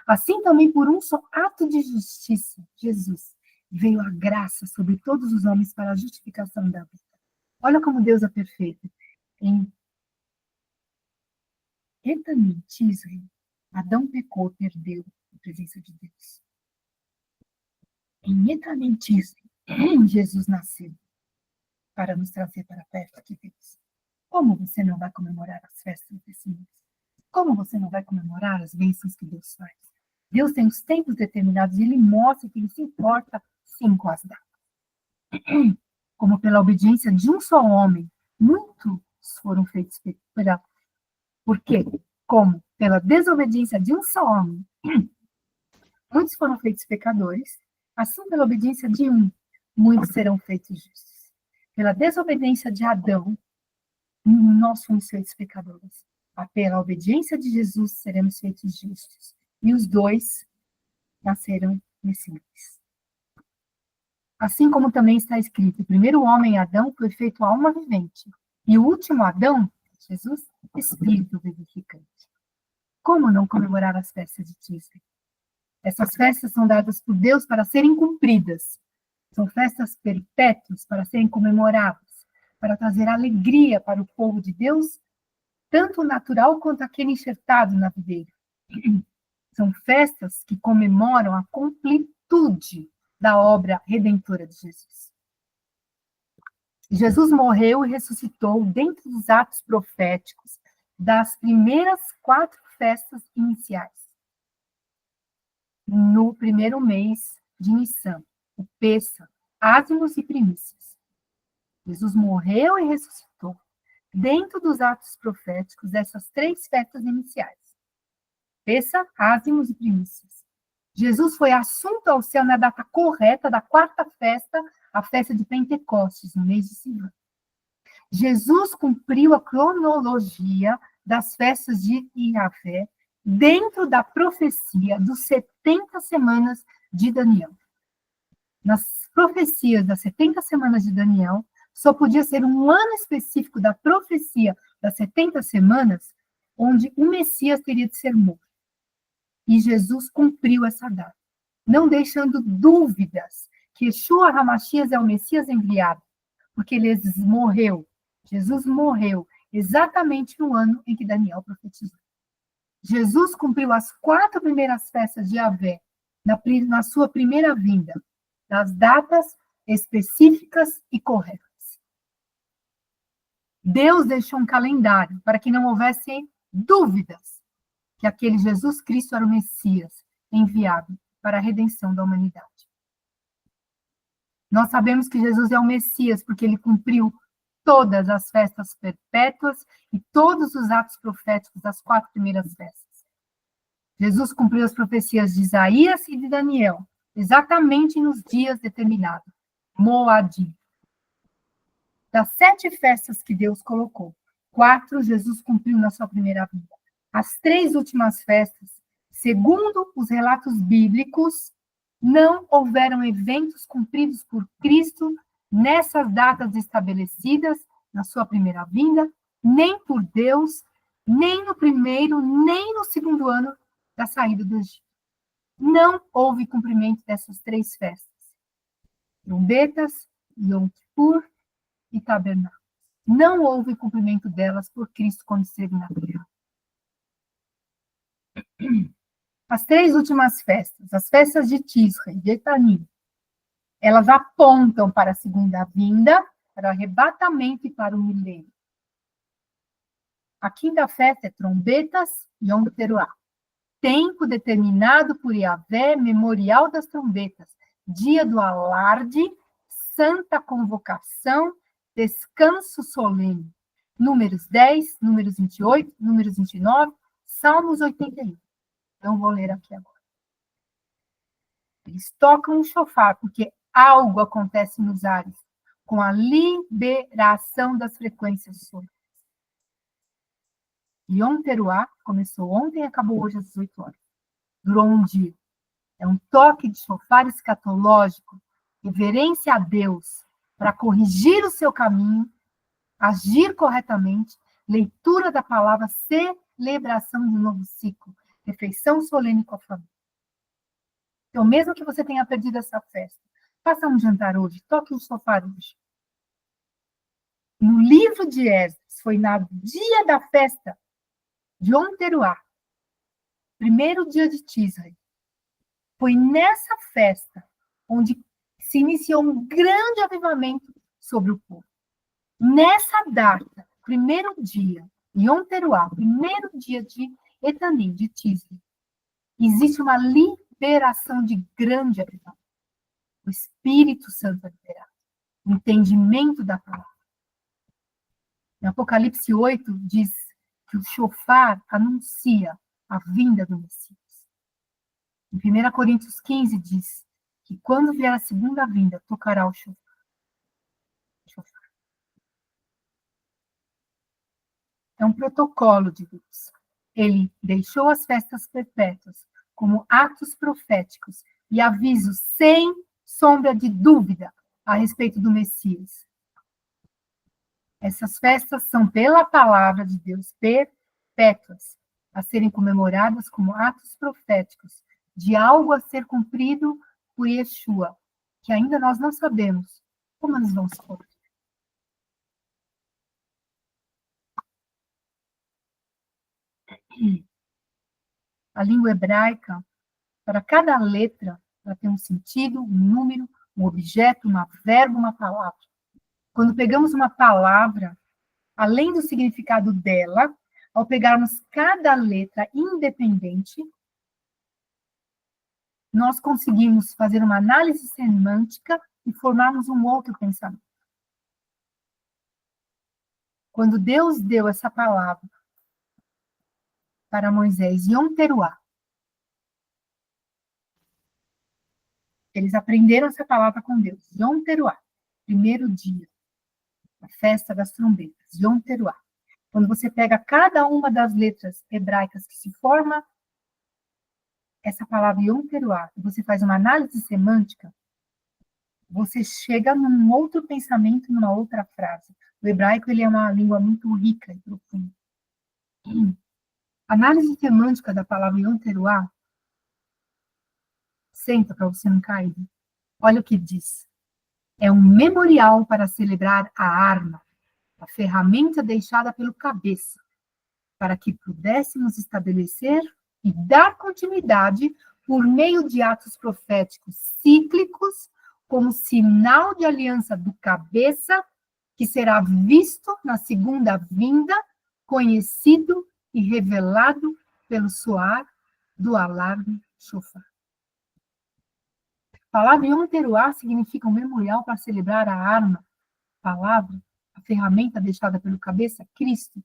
Assim também por um só ato de justiça, Jesus, veio a graça sobre todos os homens para a justificação da vida. Olha como Deus é perfeito. Em Etanim, Tisrei, Adão pecou, perdeu a presença de Deus. Em Etanim, Tisrei, Jesus nasceu para nos trazer para perto de Deus. Como você não vai comemorar as festas desse mês? Como você não vai comemorar as bênçãos que Deus faz? Deus tem os tempos determinados e Ele mostra que Ele se importa, sim, com as datas. Como pela obediência de um só homem, muitos foram feitos pela... Por quê? Como pela desobediência de um só homem, muitos foram feitos pecadores, assim pela obediência de um, muitos serão feitos justos. Pela desobediência de Adão, nós fomos feitos pecadores. Pela obediência de Jesus, seremos feitos justos. E os dois nasceram nesse mês. Assim como também está escrito, o primeiro homem, Adão, foi feito alma vivente. E o último Adão, Jesus, espírito vivificante. Como não comemorar as festas de Tisrei? Essas festas são dadas por Deus para serem cumpridas. São festas perpétuas para serem comemoradas, para trazer alegria para o povo de Deus, tanto o natural quanto aquele enxertado na videira. São festas que comemoram a completude da obra redentora de Jesus. Jesus morreu e ressuscitou dentre os atos proféticos das primeiras 4 festas iniciais. No primeiro mês de Nissan, o Pessa, ázimos e primícias. Jesus morreu e ressuscitou dentro dos atos proféticos dessas 3 festas iniciais. Pessa, ázimos e primícias. Jesus foi assunto ao céu na data correta da 4ª festa, a festa de Pentecostes, no mês de Sivan. Jesus cumpriu a cronologia das festas de Iavé dentro da profecia dos 70 semanas de Daniel. Nas profecias das 70 semanas de Daniel, só podia ser um ano específico da profecia das 70 semanas, onde o Messias teria de ser morto. E Jesus cumpriu essa data, não deixando dúvidas que Yeshua HaMashiach é o Messias enviado, porque ele morreu. Jesus morreu exatamente no ano em que Daniel profetizou. Jesus cumpriu as 4 primeiras festas de Yahvé na sua primeira vinda, nas datas específicas e corretas. Deus deixou um calendário para que não houvesse dúvidas que aquele Jesus Cristo era o Messias enviado para a redenção da humanidade. Nós sabemos que Jesus é o Messias porque ele cumpriu todas as festas perpétuas e todos os atos proféticos das 4 primeiras festas. Jesus cumpriu as profecias de Isaías e de Daniel, exatamente nos dias determinados, Moadim. Das 7 festas que Deus colocou, 4 Jesus cumpriu na sua primeira vida. As 3 últimas festas, segundo os relatos bíblicos, não houveram eventos cumpridos por Cristo nessas datas estabelecidas na sua primeira vinda, nem por Deus, nem no primeiro, nem no segundo ano da saída do Egito. Não houve cumprimento dessas 3 festas. Trombetas, Yom Kippur e Tabernáculos. Não houve cumprimento delas por Cristo quando esteve na terra. As 3 últimas festas, as festas de Tisra e de Etanim, elas apontam para a segunda vinda, para o arrebatamento e para o milênio. A 5ª festa é trombetas e Yom Teruah. Tempo determinado por Yahvé, memorial das trombetas, dia do alarde, santa convocação, descanso solene. Números 10, Números 28, Números 29, Salmos 81. Não vou ler aqui agora. Eles tocam o shofar, porque algo acontece nos ares, com a liberação das frequências sonoras. Yom Teruah começou ontem e acabou hoje às 18 horas. Durou um dia. É um toque de shofar escatológico, reverência a Deus, para corrigir o seu caminho, agir corretamente, leitura da palavra, celebração de um novo ciclo, refeição solene com a família. Então, mesmo que você tenha perdido essa festa, faça um jantar hoje, toque o shofar hoje. No livro de Esdras, foi no dia da festa de Yom Teruah, primeiro dia de Tisra. Foi nessa festa onde se iniciou um grande avivamento sobre o povo. Nessa data, primeiro dia, Yom Teruah, primeiro dia de Etanim, de Tisra, existe uma liberação de grande avivamento. O Espírito Santo é liberado. O entendimento da palavra. Em Apocalipse 8, diz que o shofar anuncia a vinda do Messias. Em 1 Coríntios 15, diz que quando vier a segunda vinda, tocará o shofar. É um protocolo de Deus. Ele deixou as festas perpétuas como atos proféticos e avisos sem sombra de dúvida a respeito do Messias. Essas festas são, pela palavra de Deus, perpétuas, a serem comemoradas como atos proféticos de algo a ser cumprido por Yeshua, que ainda nós não sabemos como eles vão se cumprir. A língua hebraica, para cada letra, ela tem um sentido, um número, um objeto, um verbo, uma palavra. Quando pegamos uma palavra, além do significado dela, ao pegarmos cada letra independente, nós conseguimos fazer uma análise semântica e formarmos um outro pensamento. Quando Deus deu essa palavra para Moisés, Yom Teruah, eles aprenderam essa palavra com Deus, Yom Teruah, primeiro dia, a festa das trombetas, Yom Teruah. Quando você pega cada uma das letras hebraicas que se forma essa palavra Yom Teruah, e você faz uma análise semântica, você chega num outro pensamento, numa outra frase. O hebraico ele é uma língua muito rica e profunda. A análise semântica da palavra Yom Teruah, senta para você não cair. Olha o que diz. É um memorial para celebrar a arma, a ferramenta deixada pelo cabeça, para que pudéssemos estabelecer e dar continuidade por meio de atos proféticos cíclicos, como sinal de aliança do cabeça, que será visto na segunda vinda, conhecido e revelado pelo soar do alarme shofar. A palavra Yom Teruah significa um memorial para celebrar a arma, a palavra, a ferramenta deixada pelo cabeça, Cristo,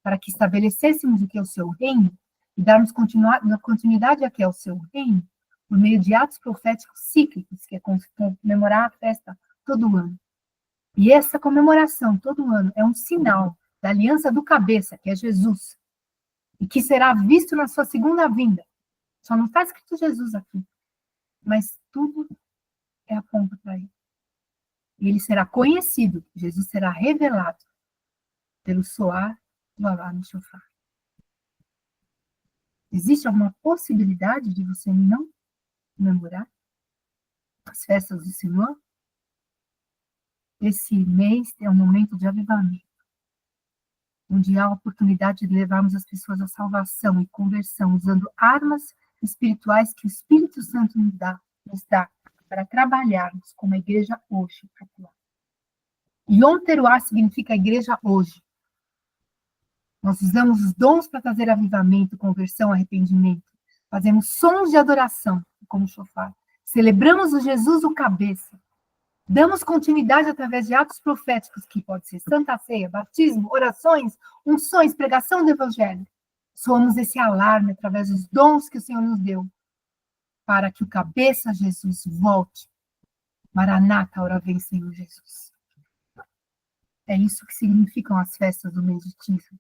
para que estabelecêssemos o que é o seu reino e darmos continuidade a que é o seu reino, por meio de atos proféticos cíclicos, que é comemorar a festa todo ano. E essa comemoração todo ano é um sinal da aliança do cabeça, que é Jesus, e que será visto na sua segunda vinda. Só não está escrito Jesus aqui, mas tudo é aponta para ele. E ele será conhecido, Jesus será revelado pelo soar do alarme shofar. Existe alguma possibilidade de você não comemorar as festas do Senhor? Esse mês é um momento de avivamento, onde há a oportunidade de levarmos as pessoas à salvação e conversão, usando armas espirituais que o Espírito Santo nos dá para trabalharmos como a igreja hoje. Yom Teruah significa a igreja hoje. Nós usamos os dons para trazer avivamento, conversão, arrependimento. Fazemos sons de adoração, como shofar. Celebramos o Jesus, o cabeça. Damos continuidade através de atos proféticos, que pode ser Santa Ceia, batismo, orações, unções, pregação do Evangelho. Somos esse alarme através dos dons que o Senhor nos deu, para que o cabeça Jesus volte. Maranata, ora vem, Senhor Jesus. É isso que significam as festas do mês de Tisra.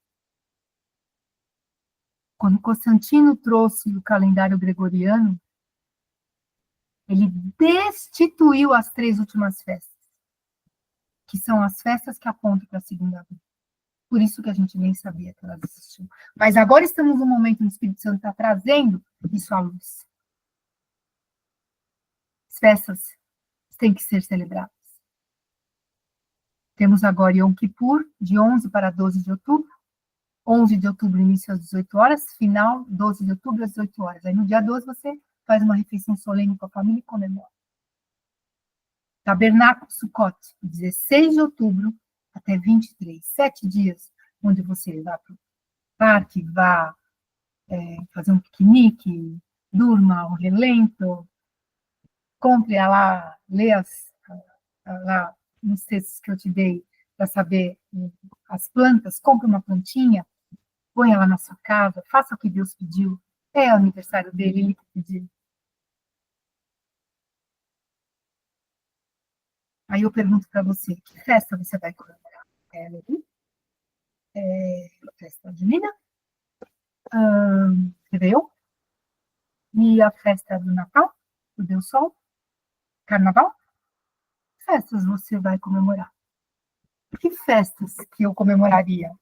Quando Constantino trouxe o calendário gregoriano, ele destituiu as 3 últimas festas, que são as festas que apontam para a segunda vinda. Por isso que a gente nem sabia que elas existiam. Mas agora estamos num momento onde o Espírito Santo está trazendo isso à luz. As festas têm que ser celebradas. Temos agora Yom Kippur, de 11 para 12 de outubro. 11 de outubro, início às 18 horas, final, 12 de outubro, às 18 horas. Aí no dia 12 você faz uma refeição solene com a família e comemora. Tabernáculo Sukkot, 16 de outubro até 23, 7 dias, onde você vai para o parque, vá fazer um piquenique, durma ao relento, compre lá, leia lá nos textos que eu te dei para saber as plantas, compre uma plantinha, põe ela na sua casa, faça o que Deus pediu. É o aniversário dele, ele que pediu. Aí eu pergunto para você, que festa você vai comemorar? Festa junina? Réveillon? E a festa do Natal? Do Deus Sol? Carnaval? Que festas você vai comemorar? Que festas que eu comemoraria?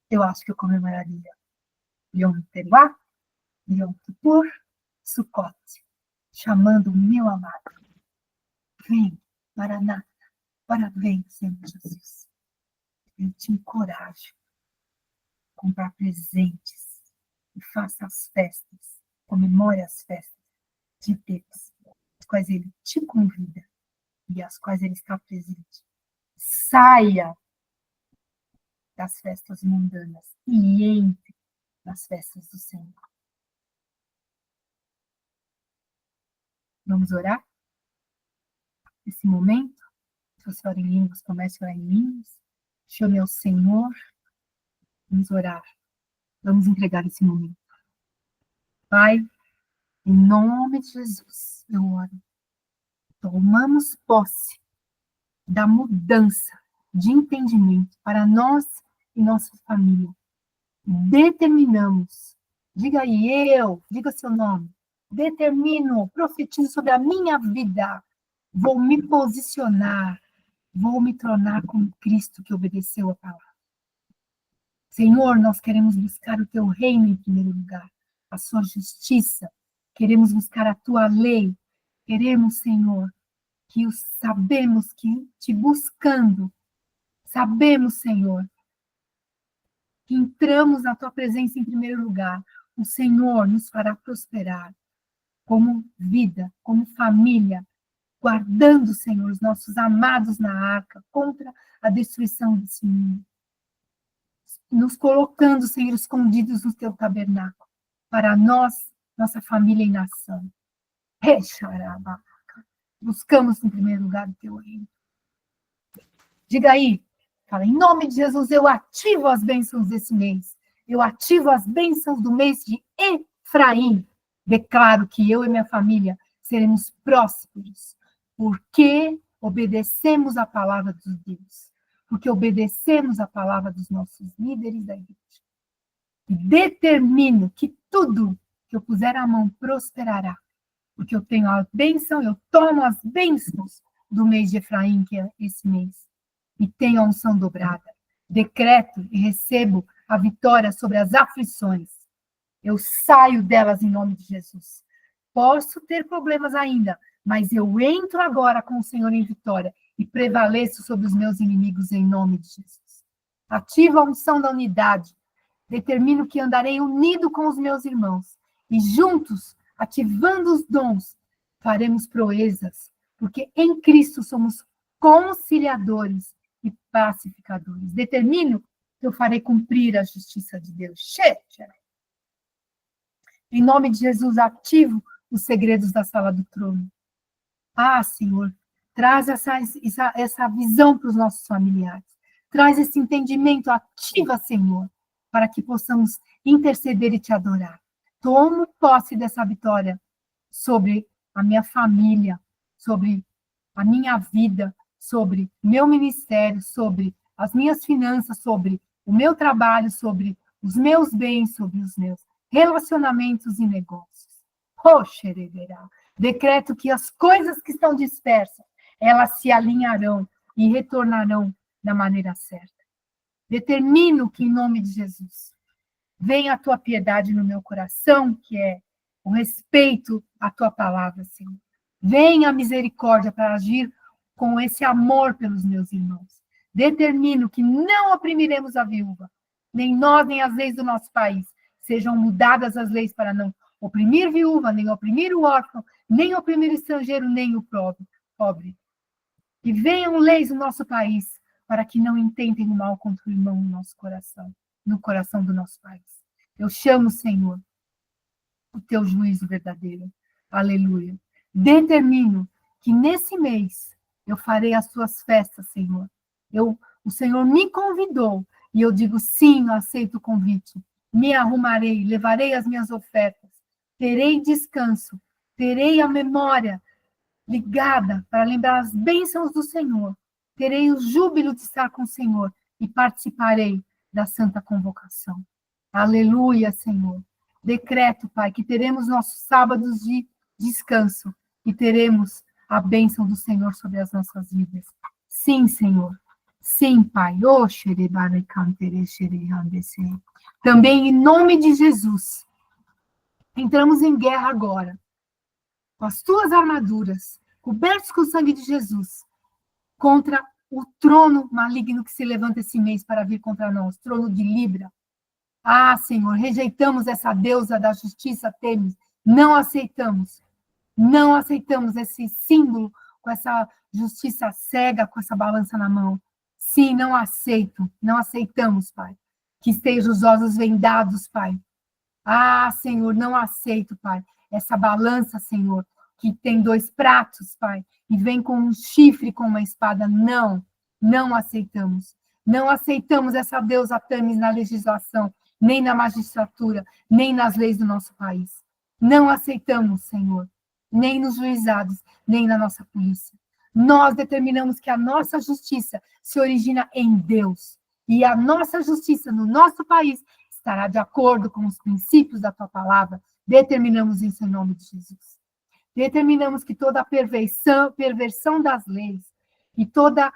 Eu acho que eu comemoraria Yom Teruah, Yom Kippur, Sukkot, chamando o meu amado. Vem, Maranata, para vem, Senhor Jesus. Eu te encorajo a comprar presentes e faça as festas, comemore as festas de Deus, as quais Ele te convida e as quais Ele está presente. Saia das festas mundanas e entre nas festas do Senhor. Vamos orar? Nesse momento, se você ora em línguas, comece a orar em línguas. Chame ao Senhor. Vamos orar. Vamos entregar esse momento. Pai, em nome de Jesus, eu oro. Tomamos posse da mudança de entendimento para nós e nossa família. Determinamos, diga aí, diga seu nome, determino, profetizo sobre a minha vida, vou me posicionar, vou me tornar como Cristo que obedeceu a palavra. Senhor, nós queremos buscar o teu reino em primeiro lugar, a sua justiça, queremos buscar a tua lei, queremos, Senhor, que sabemos que te buscando, sabemos, Senhor, que entramos na tua presença em primeiro lugar, o Senhor nos fará prosperar como vida, como família, guardando, Senhor, os nossos amados na arca contra a destruição desse mundo. Nos colocando, Senhor, escondidos no teu tabernáculo, para nós, nossa família e nação. Buscamos em primeiro lugar o teu reino. Diga aí, fala, em nome de Jesus, eu ativo as bênçãos desse mês. Eu ativo as bênçãos do mês de Efraim. Declaro que eu e minha família seremos prósperos, porque obedecemos a palavra dos Deus, porque obedecemos a palavra dos nossos líderes da igreja. E determino que tudo que eu puser a mão prosperará, porque eu tenho a bênção, eu tomo as bênçãos do mês de Efraim, que é esse mês, e tenho a unção dobrada. Decreto e recebo a vitória sobre as aflições. Eu saio delas em nome de Jesus. Posso ter problemas ainda, mas eu entro agora com o Senhor em vitória e prevaleço sobre os meus inimigos em nome de Jesus. Ativo a unção da unidade. Determino que andarei unido com os meus irmãos e juntos, ativando os dons, faremos proezas, porque em Cristo somos conciliadores e pacificadores. Determino que eu farei cumprir a justiça de Deus. Em nome de Jesus, ativo os segredos da sala do trono. Ah, Senhor, traz essa visão para os nossos familiares. Traz esse entendimento, ativa, Senhor, para que possamos interceder e te adorar. Tomo posse dessa vitória sobre a minha família, sobre a minha vida, sobre meu ministério, sobre as minhas finanças, sobre o meu trabalho, sobre os meus bens, sobre os meus relacionamentos e negócios. Decreto que as coisas que estão dispersas, elas se alinharão e retornarão da maneira certa. Determino que, em nome de Jesus, venha a tua piedade no meu coração, que é o respeito à tua palavra, Senhor. Venha a misericórdia para agir com esse amor pelos meus irmãos. Determino que não oprimiremos a viúva, nem nós, nem as leis do nosso país. Sejam mudadas as leis para não oprimir viúva, nem oprimir o órfão, nem oprimir o estrangeiro, nem o pobre. Que venham leis no nosso país, para que não intentem o mal contra o irmão no nosso coração, no coração do nosso país. Eu chamo, Senhor, o teu juízo verdadeiro. Aleluia. Determino que nesse mês eu farei as tuas festas, Senhor. O Senhor me convidou e eu digo sim, eu aceito o convite. Me arrumarei, levarei as minhas ofertas, terei descanso, terei a memória ligada para lembrar as bênçãos do Senhor. Terei o júbilo de estar com o Senhor e participarei da santa convocação. Aleluia, Senhor. Decreto, Pai, que teremos nossos sábados de descanso e teremos a bênção do Senhor sobre as nossas vidas. Sim, Senhor. Sim, Pai. Também, em nome de Jesus, entramos em guerra agora, com as tuas armaduras, cobertos com o sangue de Jesus, contra o trono maligno que se levanta esse mês para vir contra nós, trono de Libra. Ah, Senhor, rejeitamos essa deusa da justiça, Têmis. Não aceitamos esse símbolo com essa justiça cega, com essa balança na mão. Sim, não aceitamos, Pai. Que estejam os olhos vendados, Pai. Ah, Senhor, não aceito, Pai, essa balança, Senhor, que tem 2 pratos, Pai, e vem com um chifre, com uma espada. Não, não aceitamos. Não aceitamos essa deusa Tânis na legislação, nem na magistratura, nem nas leis do nosso país. Não aceitamos, Senhor, nem nos juizados, nem na nossa polícia. Nós determinamos que a nossa justiça se origina em Deus. E a nossa justiça no nosso país estará de acordo com os princípios da tua palavra. Determinamos isso em nome de Jesus. Determinamos que toda a perversão das leis e toda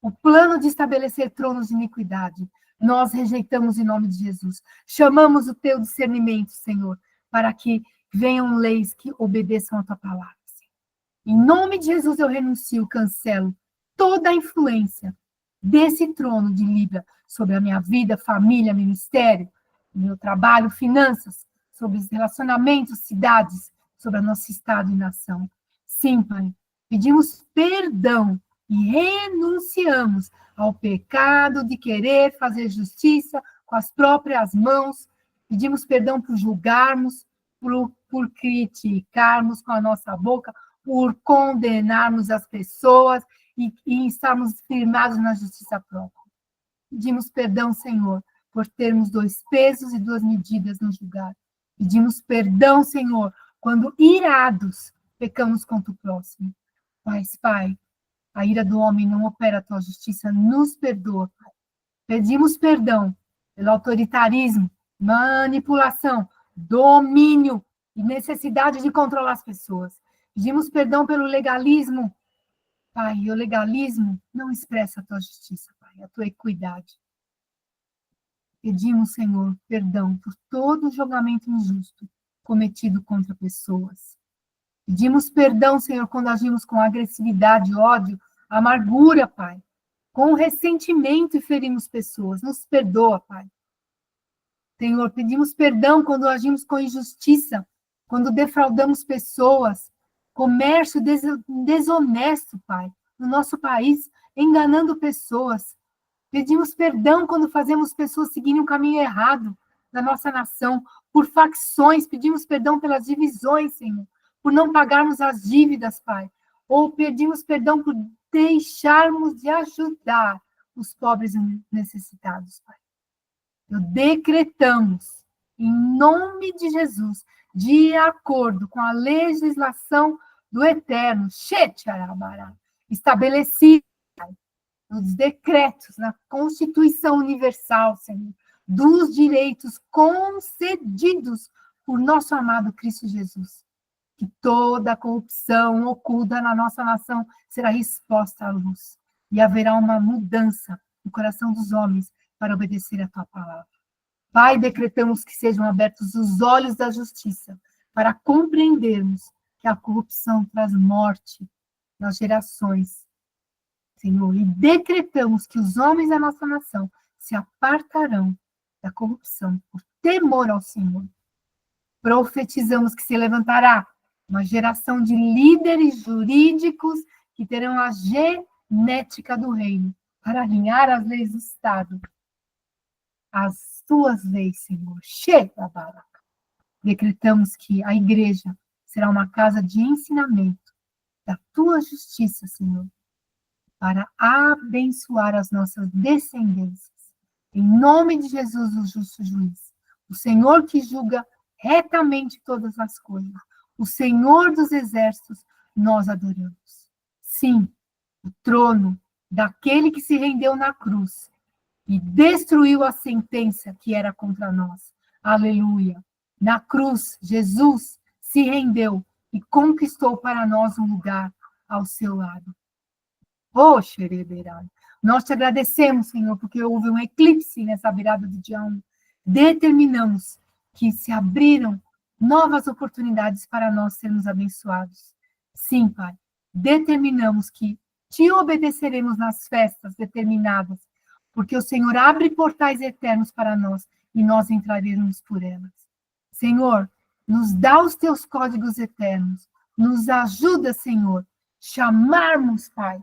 o plano de estabelecer tronos de iniquidade, nós rejeitamos em nome de Jesus. Chamamos o teu discernimento, Senhor, para que venham leis que obedeçam a tua palavra. Em nome de Jesus eu renuncio, cancelo toda a influência desse trono de Libra sobre a minha vida, família, ministério, meu trabalho, finanças, sobre os relacionamentos, cidades, sobre o nosso estado e nação. Sim, Pai, pedimos perdão e renunciamos ao pecado de querer fazer justiça com as próprias mãos. Pedimos perdão por julgarmos, por criticarmos com a nossa boca, por condenarmos as pessoas e estarmos firmados na justiça própria. Pedimos perdão, Senhor, por termos 2 pesos e 2 medidas no julgar. Pedimos perdão, Senhor, quando irados pecamos contra o próximo. Mas, Pai, a ira do homem não opera a tua justiça, nos perdoa, Pai. Pedimos perdão pelo autoritarismo, manipulação, domínio e necessidade de controlar as pessoas. Pedimos perdão pelo legalismo, Pai, e o legalismo não expressa a tua justiça, Pai, a tua equidade. Pedimos, Senhor, perdão por todo julgamento injusto cometido contra pessoas. Pedimos perdão, Senhor, quando agimos com agressividade, ódio, amargura, Pai, com ressentimento e ferimos pessoas. Nos perdoa, Pai. Senhor, pedimos perdão quando agimos com injustiça, quando defraudamos pessoas, comércio desonesto, Pai, no nosso país, enganando pessoas. Pedimos perdão quando fazemos pessoas seguirem um caminho errado da nossa nação, por facções. Pedimos perdão pelas divisões, Senhor, por não pagarmos as dívidas, Pai. Ou pedimos perdão por deixarmos de ajudar os pobres e necessitados, Pai. Decretamos, em nome de Jesus, de acordo com a legislação do Eterno, estabelecida nos decretos, na Constituição Universal, Senhor, dos direitos concedidos por nosso amado Cristo Jesus, que toda a corrupção oculta na nossa nação será exposta à luz, e haverá uma mudança no coração dos homens para obedecer a tua palavra. Pai, decretamos que sejam abertos os olhos da justiça para compreendermos que a corrupção traz morte nas gerações, Senhor, e decretamos que os homens da nossa nação se apartarão da corrupção por temor ao Senhor. Profetizamos que se levantará uma geração de líderes jurídicos que terão a genética do reino para alinhar as leis do Estado, as tuas leis, Senhor. Decretamos que a igreja será uma casa de ensinamento da tua justiça, Senhor, para abençoar as nossas descendências. Em nome de Jesus, o justo juiz, o Senhor que julga retamente todas as coisas, o Senhor dos exércitos, nós adoramos. Sim, o trono daquele que se rendeu na cruz e destruiu a sentença que era contra nós. Aleluia. Na cruz, Jesus se rendeu e conquistou para nós um lugar ao seu lado. Oh, Xereberai. Nós te agradecemos, Senhor, porque houve um eclipse nessa virada do dia 1. Determinamos que se abriram novas oportunidades para nós sermos abençoados. Sim, Pai, determinamos que te obedeceremos nas festas determinadas, porque o Senhor abre portais eternos para nós e nós entraremos por elas. Senhor, nos dá os teus códigos eternos, nos ajuda, Senhor, chamarmos, Pai,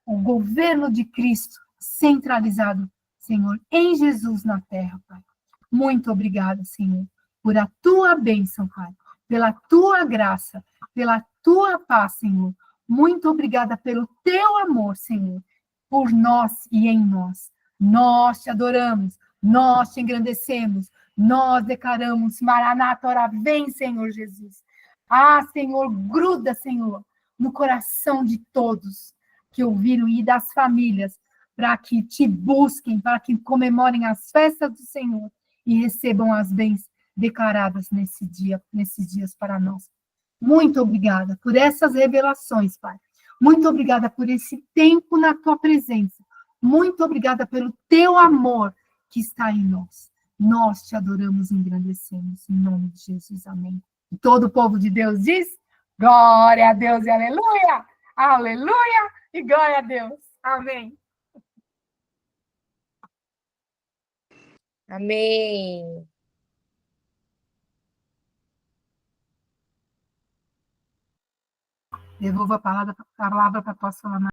o governo de Cristo centralizado, Senhor, em Jesus na terra, Pai. Muito obrigada, Senhor, por a tua bênção, Pai, pela tua graça, pela tua paz, Senhor. Muito obrigada pelo teu amor, Senhor, por nós e em nós. Nós te adoramos, nós te engrandecemos, nós declaramos, Maranata, ora vem, Senhor Jesus. Ah, Senhor, gruda, Senhor, no coração de todos que ouviram e das famílias, para que te busquem, para que comemorem as festas do Senhor e recebam as bênçãos declaradas nesses dias para nós. Muito obrigada por essas revelações, Pai. Muito obrigada por esse tempo na tua presença. Muito obrigada pelo teu amor que está em nós. Nós te adoramos e engrandecemos. Em nome de Jesus, amém. E todo o povo de Deus diz: glória a Deus e aleluia! Aleluia e glória a Deus. Amém. Amém. Devolvo a palavra para a apóstola Maria.